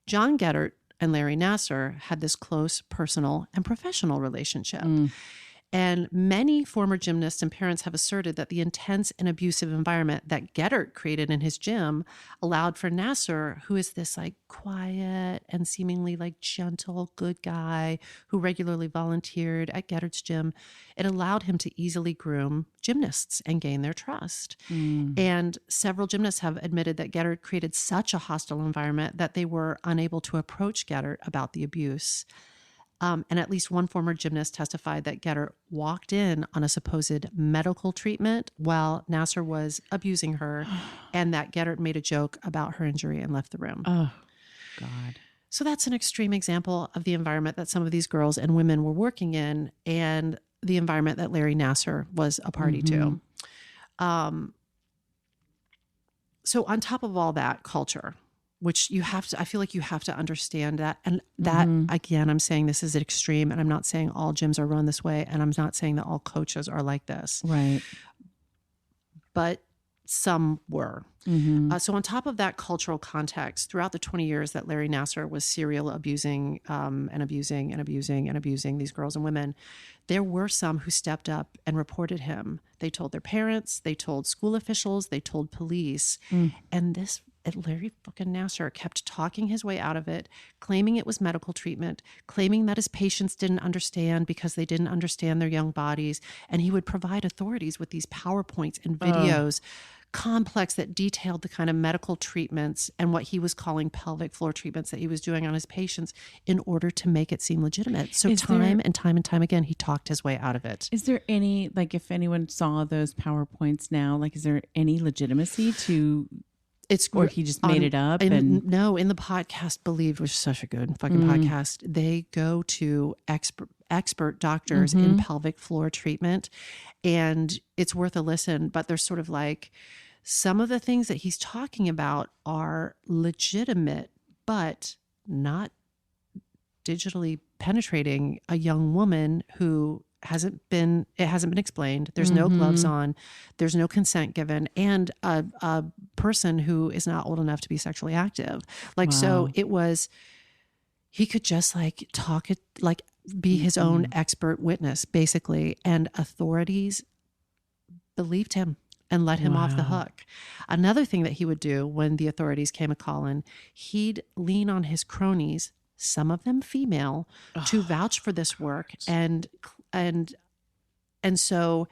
John Gettert and Larry Nassar had this close personal and professional relationship. And many former gymnasts and parents have asserted that the intense and abusive environment that Gettert created in his gym allowed for Nassar, who is this like quiet and seemingly like gentle, good guy who regularly volunteered at Gettert's gym, it allowed him to easily groom gymnasts and gain their trust. And several gymnasts have admitted that Gettert created such a hostile environment that they were unable to approach Gettert about the abuse. And at least one former gymnast testified that Gettert walked in on a supposed medical treatment while Nassar was abusing her, and that Gettert made a joke about her injury and left the room. Oh, God. So that's an extreme example of the environment that some of these girls and women were working in, and the environment that Larry Nassar was a party to. So on top of all that culture, which I feel like you have to understand that. And that, again, I'm saying this is extreme, and I'm not saying all gyms are run this way, and I'm not saying that all coaches are like this. Right. But some were. So on top of that cultural context, throughout the 20 years that Larry Nassar was serial abusing these girls and women, there were some who stepped up and reported him. They told their parents, they told school officials, they told police. And Larry fucking Nassar kept talking his way out of it, claiming it was medical treatment, claiming that his patients didn't understand because they didn't understand their young bodies. And he would provide authorities with these PowerPoints and videos, complex, that detailed the kind of medical treatments and what he was calling pelvic floor treatments that he was doing on his patients in order to make it seem legitimate. So time and time again, he talked his way out of it. Is there any, if anyone saw those PowerPoints now, is there any legitimacy to... Or he just made it up? No, in the podcast, Believed, which is such a good fucking podcast, they go to expert doctors in pelvic floor treatment, and it's worth a listen. But there's sort of like some of the things that he's talking about are legitimate, but not digitally penetrating a young woman who hasn't been explained. There's no gloves on. There's no consent given, and a person who is not old enough to be sexually active. So it was, he could just talk it, be his own expert witness basically. And authorities believed him and let him off the hook. Another thing that he would do when the authorities came a-calling, he'd lean on his cronies, some of them female, to vouch for this work. And so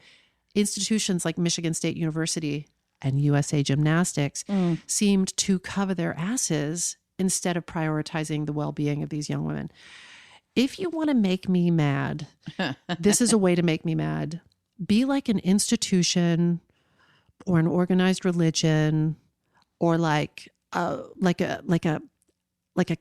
institutions like Michigan State University and USA Gymnastics seemed to cover their asses instead of prioritizing the well-being of these young women. If you want to make me mad, this is a way to make me mad. Be like an institution or an organized religion, or like a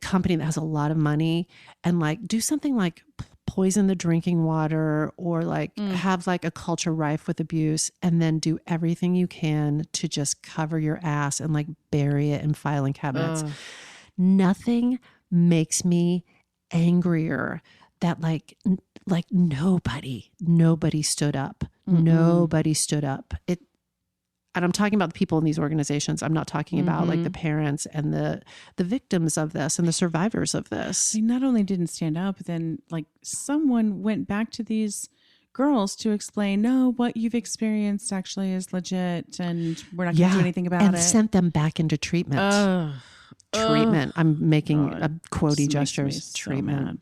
company that has a lot of money, and do something like poison the drinking water, or have a culture rife with abuse, and then do everything you can to just cover your ass and bury it in filing cabinets. Nothing makes me angrier that like nobody stood up. Mm-mm. Nobody stood up. And I'm talking about the people in these organizations. I'm not talking about like the parents and the victims of this and the survivors of this. They not only didn't stand up, but then like someone went back to these girls to explain, no, what you've experienced actually is legit and we're not going to do anything about it. And sent them back into treatment. Treatment. I'm making a quotey gestures. Treatment.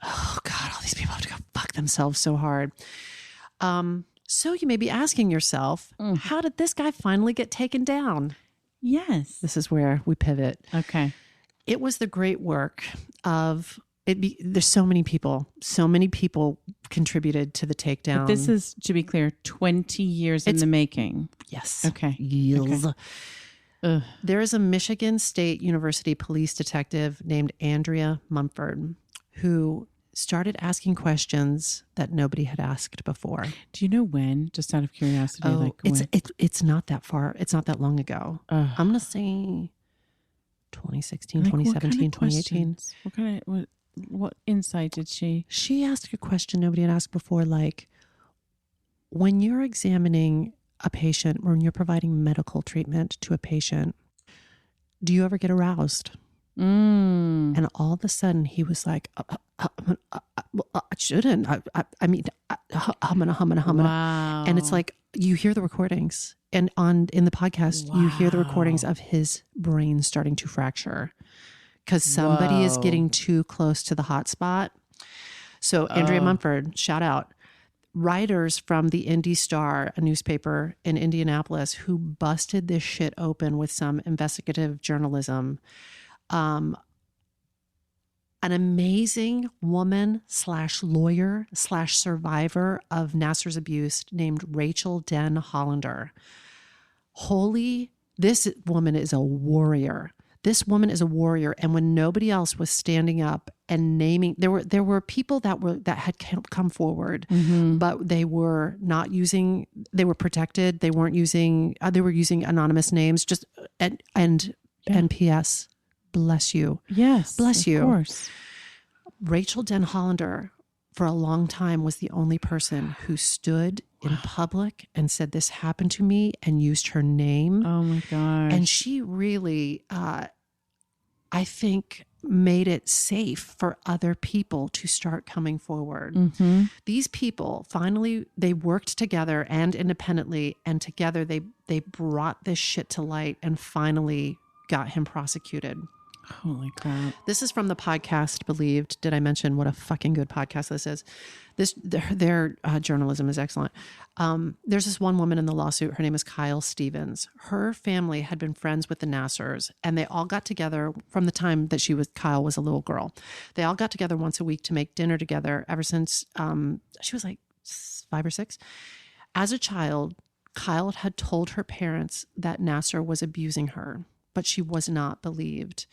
Oh God, all these people have to go fuck themselves so hard. So you may be asking yourself, how did this guy finally get taken down? Yes. This is where we pivot. Okay. It was the great work of there's so many people contributed to the takedown. But this is, to be clear, 20 years in the making. Yes. Okay. Yes. Okay. There is a Michigan State University police detective named Andrea Mumford who started asking questions that nobody had asked before. Do you know when? Just out of curiosity. It's not that far. It's not that long ago. I'm going to say 2016, 2017, 2018. What insight did she? She asked a question nobody had asked before, like, when you're examining a patient, or when you're providing medical treatment to a patient, do you ever get aroused? And all of a sudden he was like, I shouldn't. I mean, humming. Wow. And it's like, you hear the recordings and in the podcast, you hear the recordings of his brain starting to fracture because somebody is getting too close to the hot spot. So Andrea Mumford, shout out. Writers from the Indy Star, a newspaper in Indianapolis, who busted this shit open with some investigative journalism. An amazing woman / lawyer / survivor of Nassar's abuse named Rachael Denhollander. This woman is a warrior. This woman is a warrior. And when nobody else was standing up and naming, there were people that had come forward, but they were not using, they were protected. They weren't using, they were using anonymous names, just, and P.S. Bless you. Yes. Bless you. Of course. Rachel Denhollander, for a long time, was the only person who stood in public and said, this happened to me, and used her name. Oh my gosh. And she really, I think, made it safe for other people to start coming forward. These people, finally, they worked together and independently, and together they brought this shit to light and finally got him prosecuted. Holy crap. This is from the podcast Believed. Did I mention what a fucking good podcast this is? Their journalism is excellent. There's this one woman in the lawsuit. Her name is Kyle Stevens. Her family had been friends with the Nassars, and they all got together from the time that Kyle was a little girl. They all got together once a week to make dinner together ever since she was like 5 or 6. As a child, Kyle had told her parents that Nassar was abusing her, but she was not believed.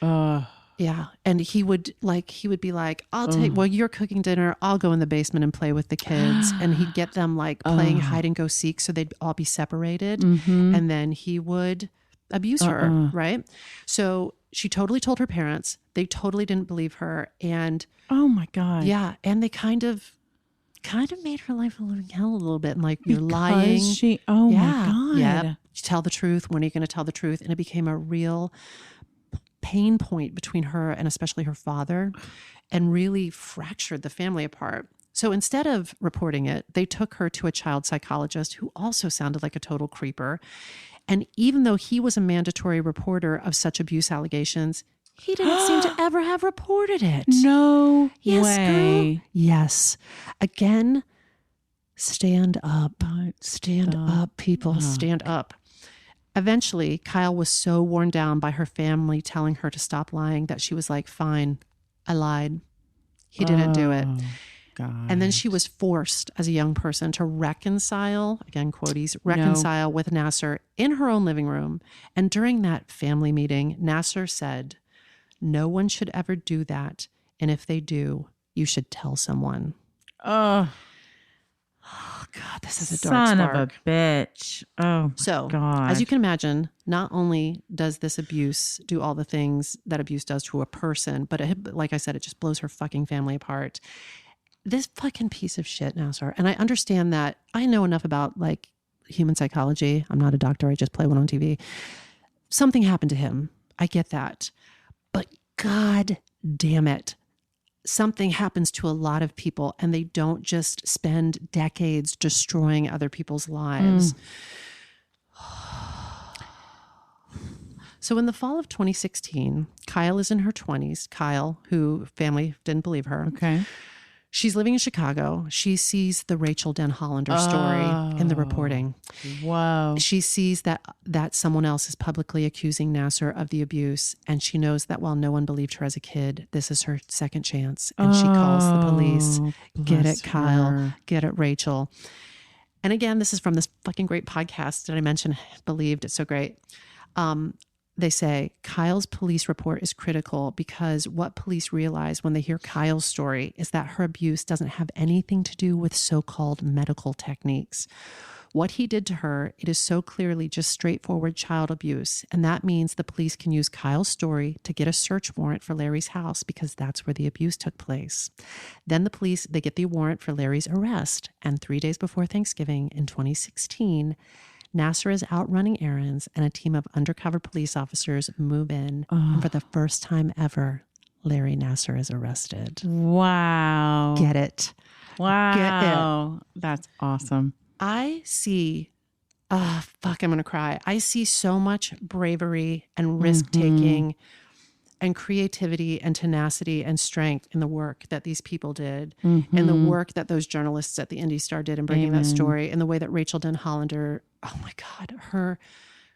Yeah. And he would be like, well, you're cooking dinner. I'll go in the basement and play with the kids. And he'd get them like playing hide and go seek. So they'd all be separated. And then he would abuse her. Right. So she totally told her parents. They totally didn't believe her. And oh my God. Yeah. And they kind of made her life a living hell a little bit. And like, you're lying. Oh my God. Yeah. Tell the truth. When are you going to tell the truth? And it became a real pain point between her and especially her father, and really fractured the family apart. So instead of reporting it, they took her to a child psychologist who also sounded like a total creeper. And even though he was a mandatory reporter of such abuse allegations, he didn't seem to ever have reported it. No way. Girl. Yes. Again, stand up. Stand up, people. Stand up. Eventually, Kyle was so worn down by her family telling her to stop lying that she was like, fine, I lied. He didn't do it. God. And then she was forced as a young person to reconcile, again, quoties, reconcile with Nassar in her own living room. And during that family meeting, Nassar said, no one should ever do that. And if they do, you should tell someone. Oh, God, this is a dark Son spark. of a bitch. Oh, So, God. as you can imagine, not only does this abuse do all the things that abuse does to a person, but like I said, it just blows her fucking family apart. This fucking piece of shit, Nassar. And I understand that. I know enough about like human psychology. I'm not a doctor. I just play one on TV. Something happened to him. I get that. But God damn it. Something happens to a lot of people and they don't just spend decades destroying other people's lives. So in the fall of 2016, Kyle is in her 20s. Kyle, who family didn't believe her. Okay. She's living in Chicago. She sees the Rachael Denhollander story in the reporting. Whoa. She sees that someone else is publicly accusing Nassar of the abuse. And she knows that while no one believed her as a kid, this is her second chance. And she calls the police. Get it, Kyle. Get it, Rachael. And again, this is from this fucking great podcast that I mentioned, Believed. It's so great. They say Kyle's police report is critical because what police realize when they hear Kyle's story is that her abuse doesn't have anything to do with so-called medical techniques. What he did to her, it is so clearly just straightforward child abuse. And that means the police can use Kyle's story to get a search warrant for Larry's house because that's where the abuse took place. Then the police, they get the warrant for Larry's arrest. And 3 days before Thanksgiving in 2016, Nassar is out running errands and a team of undercover police officers move in. And for the first time ever, Larry Nassar is arrested. Wow. Get it. Wow. Get it. That's awesome. I see, I'm going to cry. I see so much bravery and risk-taking and creativity and tenacity and strength in the work that these people did and the work that those journalists at the Indy Star did in bringing that story and the way that Rachael Denhollander, oh my God, her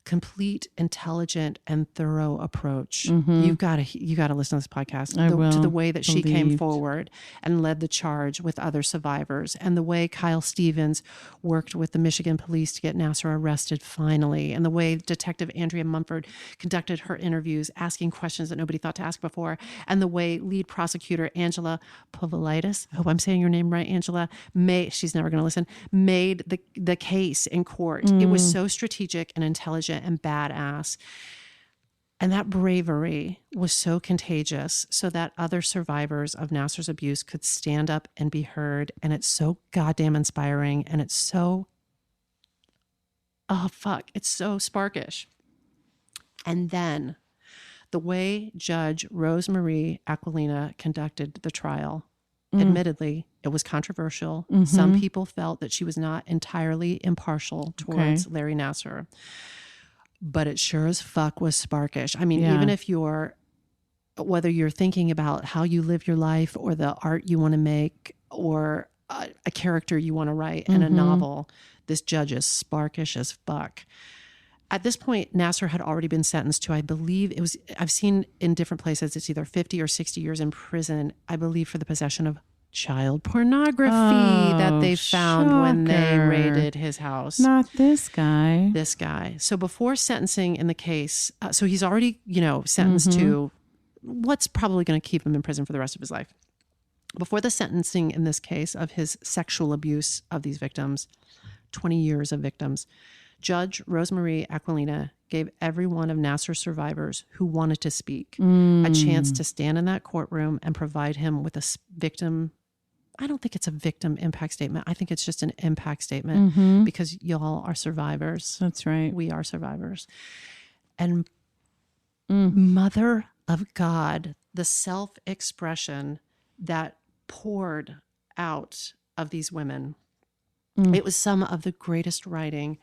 complete, intelligent, and thorough approach. You've got to listen to this podcast. To the way that she came forward and led the charge with other survivors, and the way Kyle Stevens worked with the Michigan police to get Nassar arrested finally, and the way Detective Andrea Mumford conducted her interviews, asking questions that nobody thought to ask before, and the way lead prosecutor Angela Povolitis, I hope I'm saying your name right, Angela, she's never going to listen, made the case in court. It was so strategic and intelligent and badass. And that bravery was so contagious so that other survivors of Nassar's abuse could stand up and be heard. And it's so goddamn inspiring. And it's so, it's so sparkish. And then the way Judge Rosemarie Aquilina conducted the trial, admittedly, it was controversial. Some people felt that she was not entirely impartial towards Larry Nassar. But it sure as fuck was sparkish. I mean, even if whether you're thinking about how you live your life or the art you want to make or a character you want to write in a novel, this judge is sparkish as fuck. At this point, Nassar had already been sentenced to, I believe it was, I've seen in different places, it's either 50 or 60 years in prison, I believe, for the possession of child pornography that they found when they raided his house. Not this guy. This guy. So before sentencing in the case, so he's already, sentenced to what's probably going to keep him in prison for the rest of his life. Before the sentencing in this case of his sexual abuse of these victims, 20 years of victims, Judge Rosemarie Aquilina gave every one of Nassar's survivors who wanted to speak a chance to stand in that courtroom and provide him with a victim. I don't think it's a victim impact statement. I think it's just an impact statement because y'all are survivors. That's right. We are survivors. And Mother of God, the self-expression that poured out of these women. It was some of the greatest writing.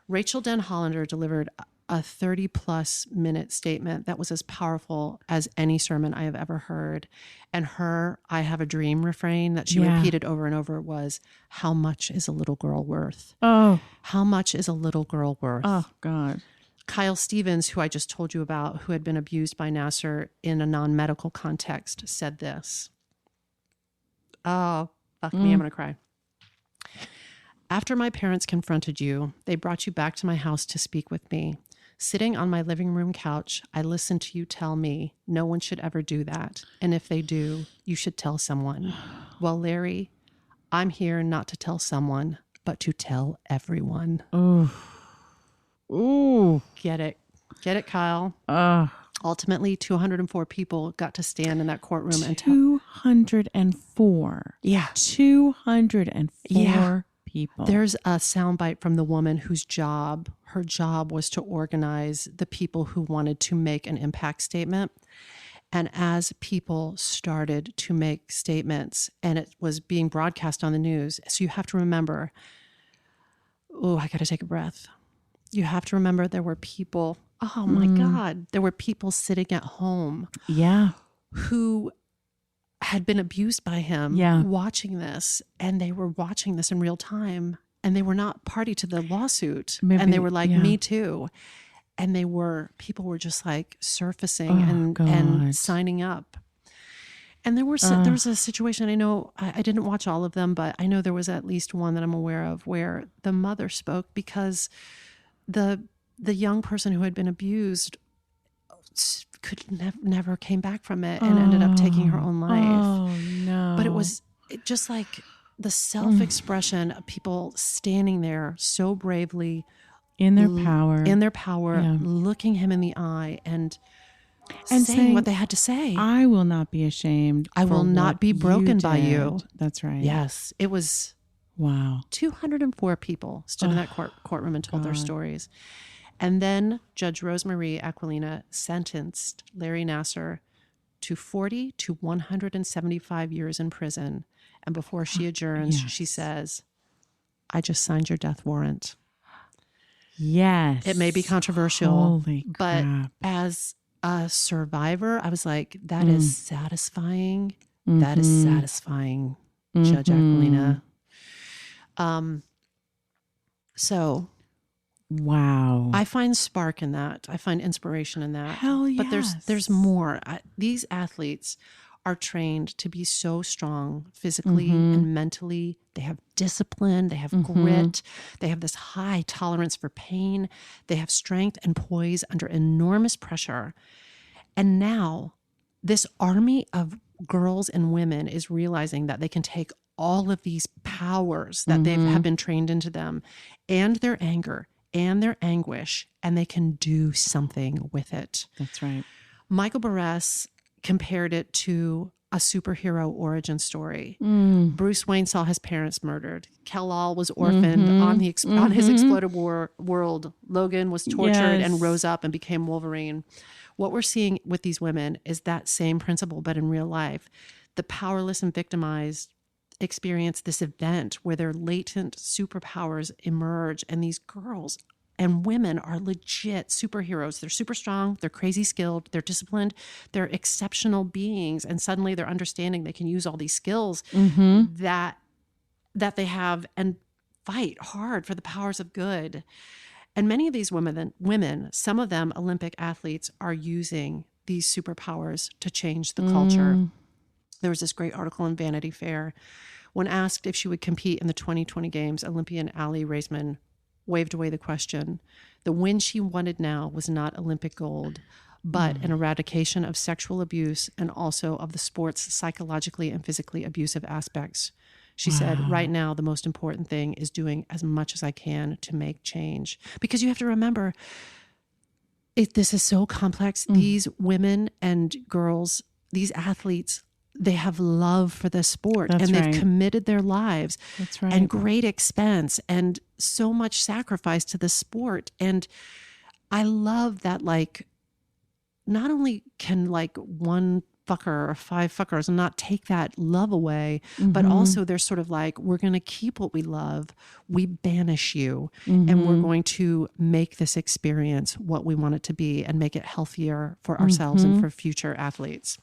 Rachael Denhollander delivered a 30-plus minute statement that was as powerful as any sermon I have ever heard. And her I have a dream refrain that she repeated over and over was, how much is a little girl worth? Oh. How much is a little girl worth? Oh, God. Kyle Stevens, who I just told you about, who had been abused by Nassar in a non-medical context, said this. Oh, fuck me, I'm going to cry. After my parents confronted you, they brought you back to my house to speak with me. Sitting on my living room couch, I listened to you tell me no one should ever do that. And if they do, you should tell someone. Well, Larry, I'm here not to tell someone. but to tell everyone. Oh. Ooh. Get it, Kyle. Ultimately, 204 people got to stand in that courtroom and tell. 204. Yeah. 204 people. There's a soundbite from the woman whose her job was to organize the people who wanted to make an impact statement. And as people started to make statements and it was being broadcast on the news, so you have to remember, I got to take a breath. You have to remember there were people, oh my God, there were people sitting at home. Yeah. Who had been abused by him watching this, and they were watching this in real time, and they were not party to the lawsuit. And they were like, me too. And people were just like surfacing and signing up. And there was a situation, I know, I didn't watch all of them, but I know there was at least one that I'm aware of where the mother spoke because the young person who had been abused never came back from it and ended up taking her own life. Oh, no. But it just like the self-expression of people standing there so bravely. In their power, looking him in the eye and saying what they had to say. I will not be ashamed. I will not be broken by you. That's right. Yes. It was, wow. 204 people stood in that courtroom and told their stories. And then Judge Rosemarie Aquilina sentenced Larry Nassar to 40 to 175 years in prison. And before she adjourns, she says, I just signed your death warrant. Yes. It may be controversial, Holy but crap. as a survivor, I was like, that is satisfying. That is satisfying, Judge Aquilina. So wow. I find spark in that. I find inspiration in that. Hell yes. But there's more. These athletes are trained to be so strong physically and mentally. They have discipline, they have grit, they have this high tolerance for pain, they have strength and poise under enormous pressure. And now this army of girls and women is realizing that they can take all of these powers that they have been trained into them and their anger and their anguish, and they can do something with it. That's right. Michael Buress compared it to a superhero origin story. Bruce Wayne saw his parents murdered. Kal-El was orphaned on his exploded world. Logan was tortured and rose up and became Wolverine. What we're seeing with these women is that same principle, but in real life. The powerless and victimized experience this event where their latent superpowers emerge, and these girls and women are legit superheroes. They're super strong. They're crazy skilled. They're disciplined. They're exceptional beings. And suddenly they're understanding they can use all these skills that they have and fight hard for the powers of good. And many of these women, some of them Olympic athletes, are using these superpowers to change the culture. There was this great article in Vanity Fair. When asked if she would compete in the 2020 Games, Olympian Aly Raisman waved away the question. The win she wanted now was not Olympic gold, but an eradication of sexual abuse and also of the sport's psychologically and physically abusive aspects. She said, right now, the most important thing is doing as much as I can to make change. Because you have to remember, this is so complex. These women and girls, these athletes, they have love for the sport. That's and they've right. committed their lives. That's right. And great expense and so much sacrifice to the sport. And I love that, like, not only can like one fucker or five fuckers not take that love away, but also they're sort of like, we're going to keep what we love. We banish you and we're going to make this experience what we want it to be and make it healthier for ourselves and for future athletes.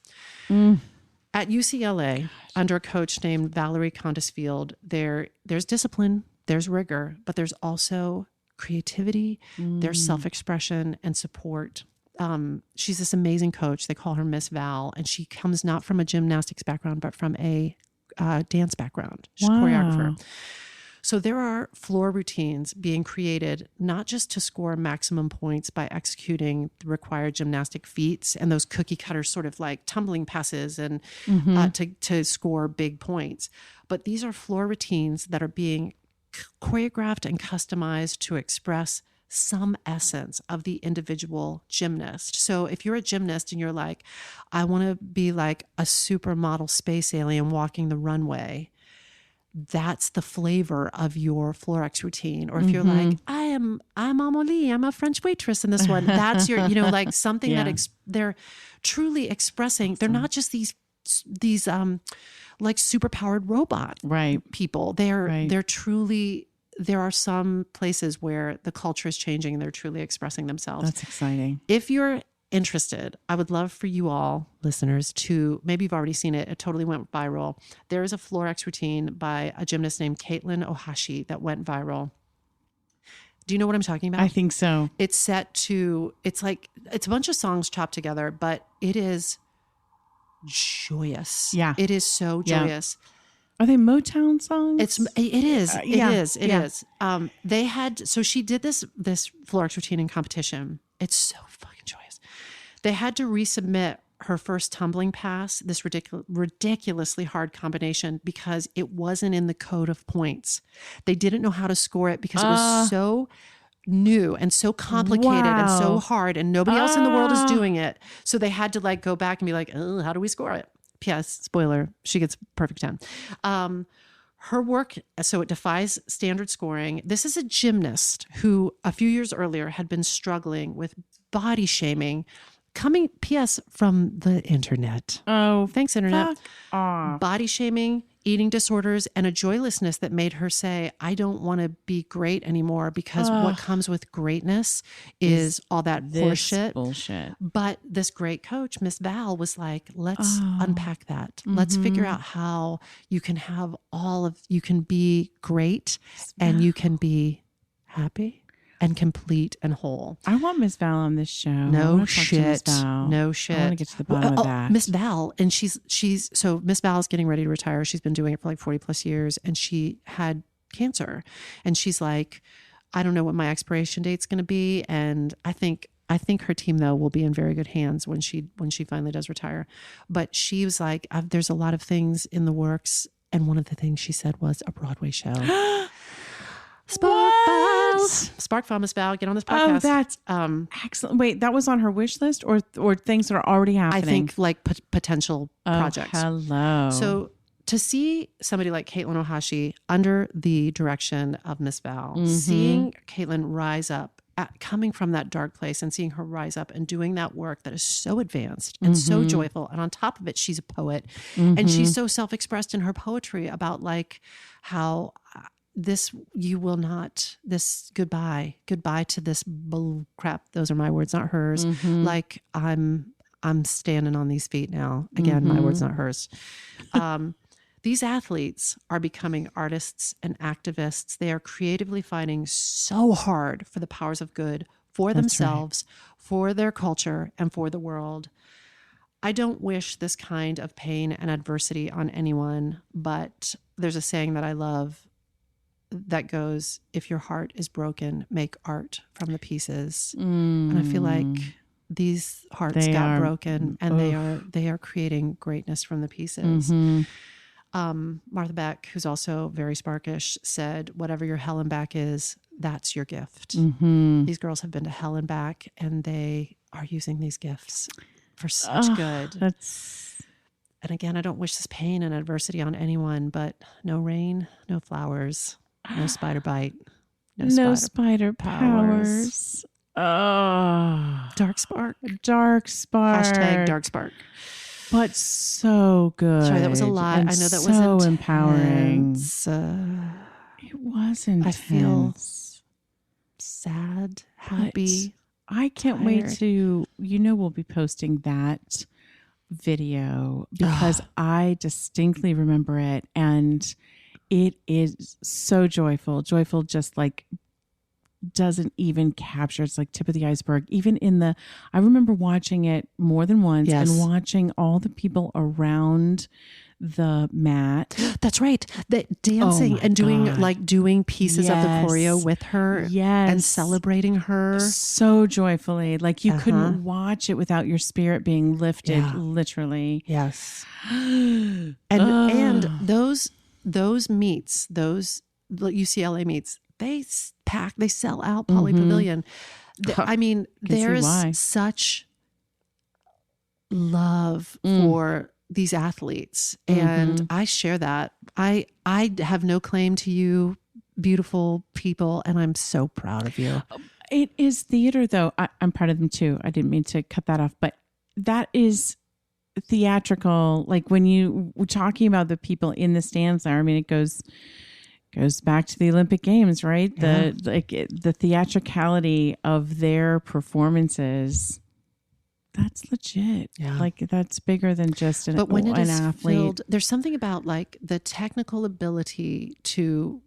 At UCLA, under a coach named Valorie Kondos Field, there's discipline, there's rigor, but there's also creativity, there's self-expression and support. She's this amazing coach. They call her Miss Val, and she comes not from a gymnastics background, but from a dance background. She's a choreographer. So there are floor routines being created, not just to score maximum points by executing the required gymnastic feats and those cookie cutter sort of like tumbling passes and to score big points, but these are floor routines that are being choreographed and customized to express some essence of the individual gymnast. So if you're a gymnast and you're like, I want to be like a supermodel space alien walking the runway, that's the flavor of your Florex routine. Or if you're like, I'm Amelie, I'm a French waitress in this one, that's your, like something that they're truly expressing. They're not just these like superpowered robot people. They're truly, there are some places where the culture is changing and they're truly expressing themselves. That's exciting. If you're interested, I would love for you all listeners to, maybe you've already seen it. It totally went viral. There is a Florex routine by a gymnast named Katelyn Ohashi that went viral. Do you know what I'm talking about? I think so. It's set to, it's a bunch of songs chopped together, but it is joyous. Yeah. It is so joyous. Are they Motown songs? It is. They had, so she did this Florex routine in competition. It's so fucking joyous. They had to resubmit her first tumbling pass, this ridiculously hard combination, because it wasn't in the code of points. They didn't know how to score it because it was so new and so complicated and so hard, and nobody else in the world is doing it. So they had to like go back and be like, oh, how do we score it? P.S. Spoiler, she gets perfect 10. Her work, so it defies standard scoring. This is a gymnast who a few years earlier had been struggling with body shaming, coming, P.S., from the internet. Oh, thanks, internet. fuck off. Body shaming, eating disorders, and a joylessness that made her say, I don't want to be great anymore, because what comes with greatness is all that horseshit. Bullshit. But this great coach, Miss Val, was like, let's unpack that. Let's figure out how you can have you can be great and you can be happy and complete and whole. I want Miss Val on this show. No shit. No shit. I want to get to the bottom of that. Miss Val, and so Miss Val is getting ready to retire. She's been doing it for like 40 plus years, and she had cancer. And she's like, I don't know what my expiration date's going to be. And I think her team though will be in very good hands when she finally does retire. But she was like, there's a lot of things in the works. And one of the things she said was a Broadway show. Sparkfile, Miss Val, get on this podcast. Oh, that's excellent. Wait, that was on her wish list, or things that are already happening? I think like potential projects. Hello. So to see somebody like Katelyn Ohashi under the direction of Miss Val, seeing Katelyn rise up, coming from that dark place, and seeing her rise up and doing that work that is so advanced and so joyful. And on top of it, she's a poet, and she's so self-expressed in her poetry about like how goodbye to this bull crap. Those are my words, not hers. Like I'm standing on these feet now. Again, my words, not hers. These athletes are becoming artists and activists. They are creatively fighting so hard for the powers of good, for themselves, for their culture, and for the world. I don't wish this kind of pain and adversity on anyone, but there's a saying that I love that goes, if your heart is broken, make art from the pieces. And I feel like these hearts got broken, and they are creating greatness from the pieces. Martha Beck, who's also very sparkish, said, whatever your hell and back is, that's your gift. These girls have been to hell and back, and they are using these gifts for such good. And again, I don't wish this pain and adversity on anyone, but no rain, no flowers, no spider bite, no spider powers. Oh, dark spark. Hashtag dark spark. But so good. Sorry, that was a lot. I know that was so empowering. It was intense. I feel sad, happy. I can't wait to, we'll be posting that video because I distinctly remember it, and it is so joyful, just like doesn't even capture. It's like tip of the iceberg. Even I remember watching it more than once and watching all the people around the mat. That's right. The dancing and doing pieces of the choreo with her. Yes. And celebrating her. So joyfully. Like you couldn't watch it without your spirit being lifted, literally. Yes. And those meets, those UCLA meets, they sell out Poly Pavilion. I mean, there's such love for these athletes, and I share that. I have no claim to you, beautiful people, and I'm so proud of you. It is theater, though. I'm proud of them too. I didn't mean to cut that off, but that is theatrical. Like when you were talking about the people in the stands there, I mean, it goes back to the Olympic Games, right? Yeah. The theatricality of their performances. That's legit. Yeah. Like that's bigger than just an athlete. Filled, there's something about like the technical ability to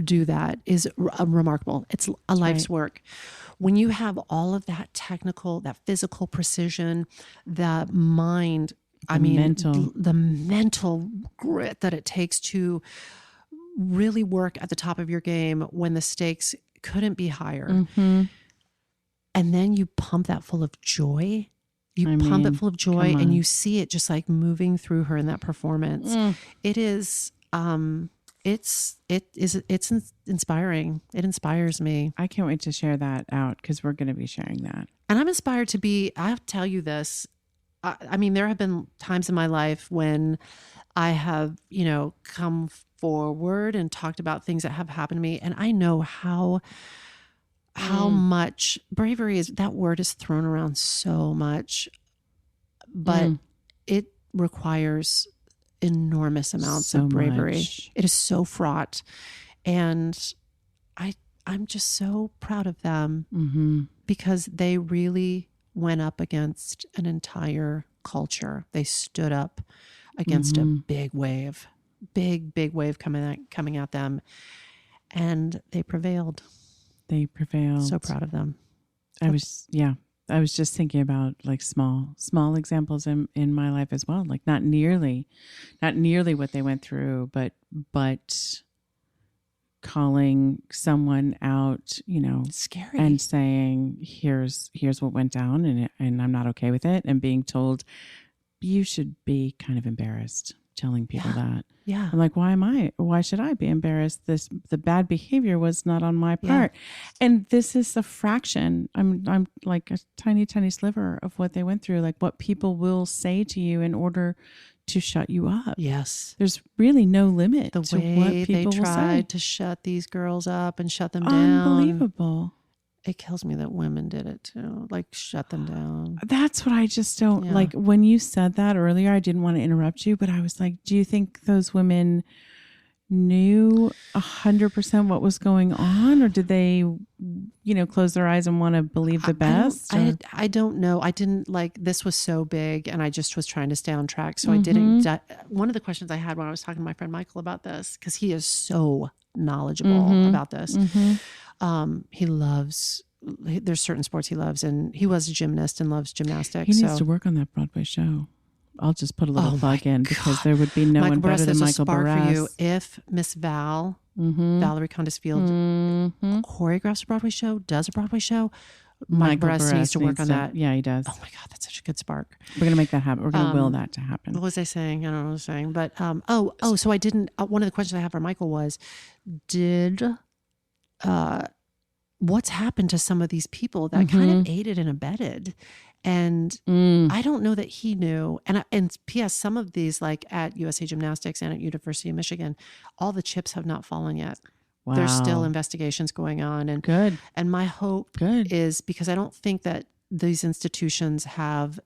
do that is remarkable. It's a life's work. When you have all of that technical, that physical precision, the mind, the mental grit that it takes to really work at the top of your game when the stakes couldn't be higher. And then you pump that full of joy. Pump it full of joy, and you see it just like moving through her in that performance. It is, it's inspiring. It inspires me. I can't wait to share that out because we're going to be sharing that. And I'm inspired to be. I'll tell you this. I mean, there have been times in my life when I have, come forward and talked about things that have happened to me, and I know how much bravery is, that word is thrown around so much, but it requires enormous amounts of bravery. It is so fraught. And I'm just so proud of them because they really went up against an entire culture. They stood up against a big wave coming at them, and they prevailed. So proud of them. I was just thinking about like small examples in my life as well. Like not nearly what they went through, but calling someone out, scary, and saying, here's what went down, and I'm not okay with it. And being told you should be kind of embarrassed telling people that. Yeah. I'm like, why should I be embarrassed? The bad behavior was not on my part. Yeah. And this is a fraction. I'm like a tiny, tiny sliver of what they went through, like what people will say to you in order to shut you up. Yes. There's really no limit to what people they will say. tried to shut these girls up and shut them down. Unbelievable. It kills me that women did it too, like shut them down. That's what I just don't like. When you said that earlier, I didn't want to interrupt you, but I was like, do you think those women knew 100% what was going on, or did they, close their eyes and want to believe the best? I don't know. I didn't this was so big, and I just was trying to stay on track. So I didn't. One of the questions I had when I was talking to my friend Michael about this, because he is so knowledgeable about this. He loves, there's certain sports he loves, and he was a gymnast and loves gymnastics. He needs to work on that Broadway show. I'll just put a little plug in because there would be no one better than Michael Barras. For you. If Miss Valorie Kondos Field choreographs a Broadway show, does a Broadway show, Michael Barras needs to work on that. Yeah, he does. Oh my God, that's such a good spark. We're going to make that happen. We're going to will that to happen. What was I saying? I don't know what I was saying. But, so I didn't, one of the questions I have for Michael was, what's happened to some of these people that kind of aided and abetted? And I don't know that he knew. And P.S., some of these, like at USA Gymnastics and at University of Michigan, all the chips have not fallen yet. Wow. There's still investigations going on. And good. And my hope is, because I don't think that these institutions have,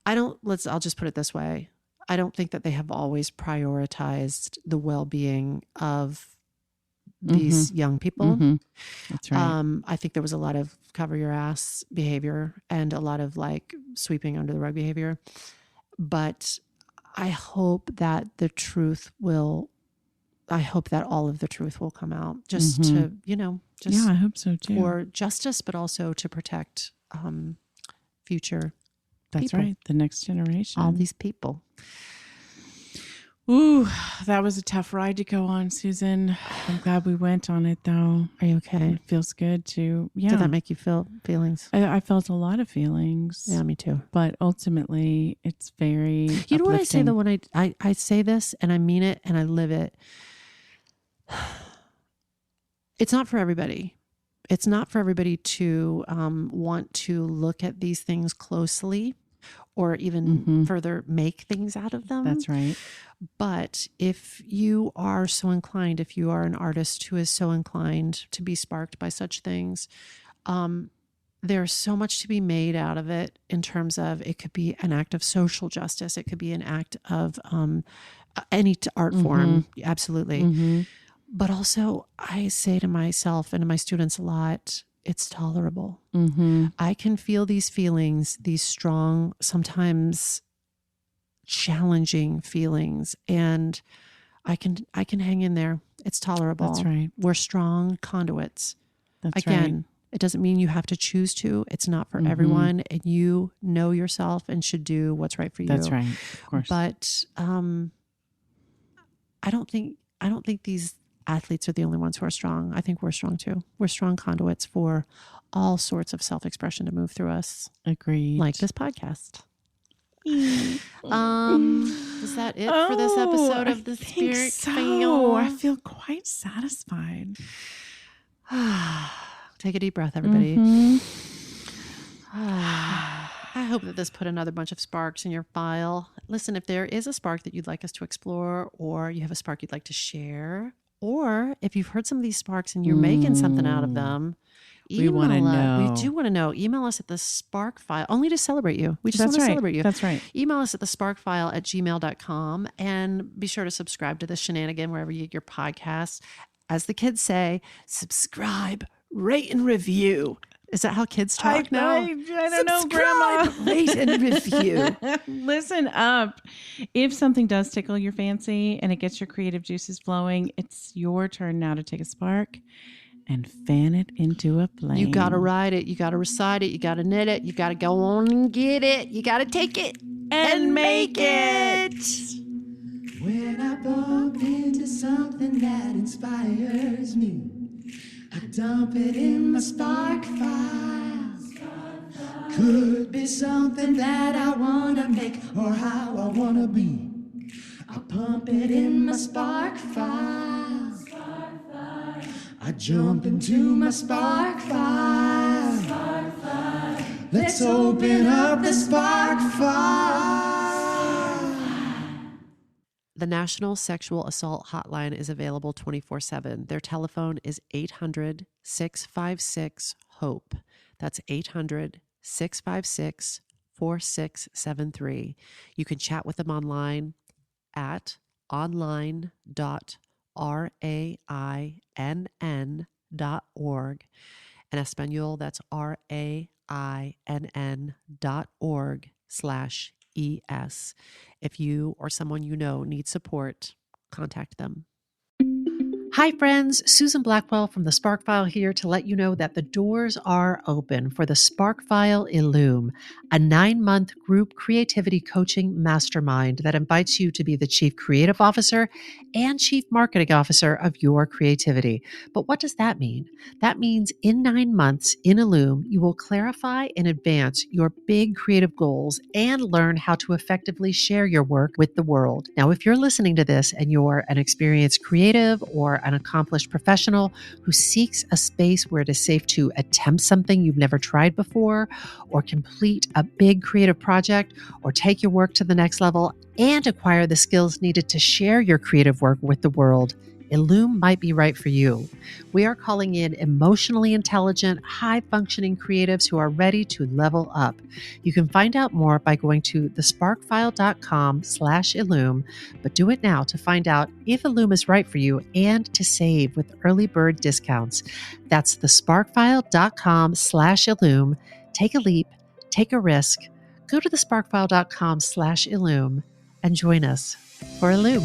I'll just put it this way. I don't think that they have always prioritized the well-being of these young people. That's right. I think there was a lot of cover your ass behavior and a lot of sweeping under the rug behavior. But I hope that all of the truth will come out just to, I hope so too. For justice, but also to protect future That's people. Right. The next generation. All these people. Ooh, that was a tough ride to go on, Susan. I'm glad we went on it, though. Are you okay? It feels good to, Did that make you feel feelings? I felt a lot of feelings. Yeah, me too. But ultimately, it's very You know what I say, though, when I say this, and I mean it, and I live it? It's not for everybody. It's not for everybody to want to look at these things closely or even further make things out of them. That's right. But if you are so inclined, if you are an artist who is so inclined to be sparked by such things, there's so much to be made out of it in terms of it could be an act of social justice. It could be an act of any art form. Absolutely. But also I say to myself and to my students a lot, it's tolerable. I can feel these feelings, these strong, sometimes challenging feelings, and I can hang in there. It's tolerable. That's right. We're strong conduits. That's Again, right. it doesn't mean you have to choose to. It's not for everyone, and you know yourself and should do what's right for you. That's right. Of course. But I don't think these athletes are the only ones who are strong. I think we're strong too. We're strong conduits for all sorts of self-expression to move through us. Agreed. Like this podcast. Is that it for this episode of the Spirit Feel? I feel quite satisfied. Take a deep breath, everybody. I hope that this put another bunch of sparks in your file. Listen, if there is a spark that you'd like us to explore, or you have a spark you'd like to share, or if you've heard some of these sparks and you're making something out of them, we want to know. We do want to know. Email us at the spark file, only to celebrate you. We just want to celebrate you. That's right. Email us at the sparkfile@gmail.com, and be sure to subscribe to the shenanigan wherever you get your podcasts. As the kids say, subscribe, rate, and review. Is that how kids talk now? I don't know, Grandma. Rate and review. Listen up. If something does tickle your fancy and it gets your creative juices flowing, it's your turn now to take a spark and fan it into a flame. You got to write it. You got to recite it. You got to knit it. You got to go on and get it. You got to take it and make it. When I bump into something that inspires me, I dump it in my spark file. Could be something that I want to make or how I want to be. I pump it in my spark file. I jump into my spark file. Let's open up the spark file. The National Sexual Assault Hotline is available 24/7. Their telephone is 800-656-HOPE. That's 800-656-4673. You can chat with them online at online.rainn.org. In Espanol, that's RAINN.org/ES. If you or someone you know needs support, contact them. Hi, friends. Susan Blackwell from the Spark File here to let you know that the doors are open for the Spark File Illume, a 9-month group creativity coaching mastermind that invites you to be the Chief Creative Officer and Chief Marketing Officer of your creativity. But what does that mean? That means in 9 months in Illume, you will clarify and advance your big creative goals and learn how to effectively share your work with the world. Now, if you're listening to this and you're an experienced creative or an accomplished professional who seeks a space where it is safe to attempt something you've never tried before, or complete a big creative project, or take your work to the next level and acquire the skills needed to share your creative work with the world, Illume might be right for you. We are calling in emotionally intelligent, high-functioning creatives who are ready to level up. You can find out more by going to thesparkfile.com/Illume, but do it now to find out if Illume is right for you and to save with early bird discounts. That's thesparkfile.com/Illume. Take a leap, take a risk. Go to thesparkfile.com/Illume and join us for Illume.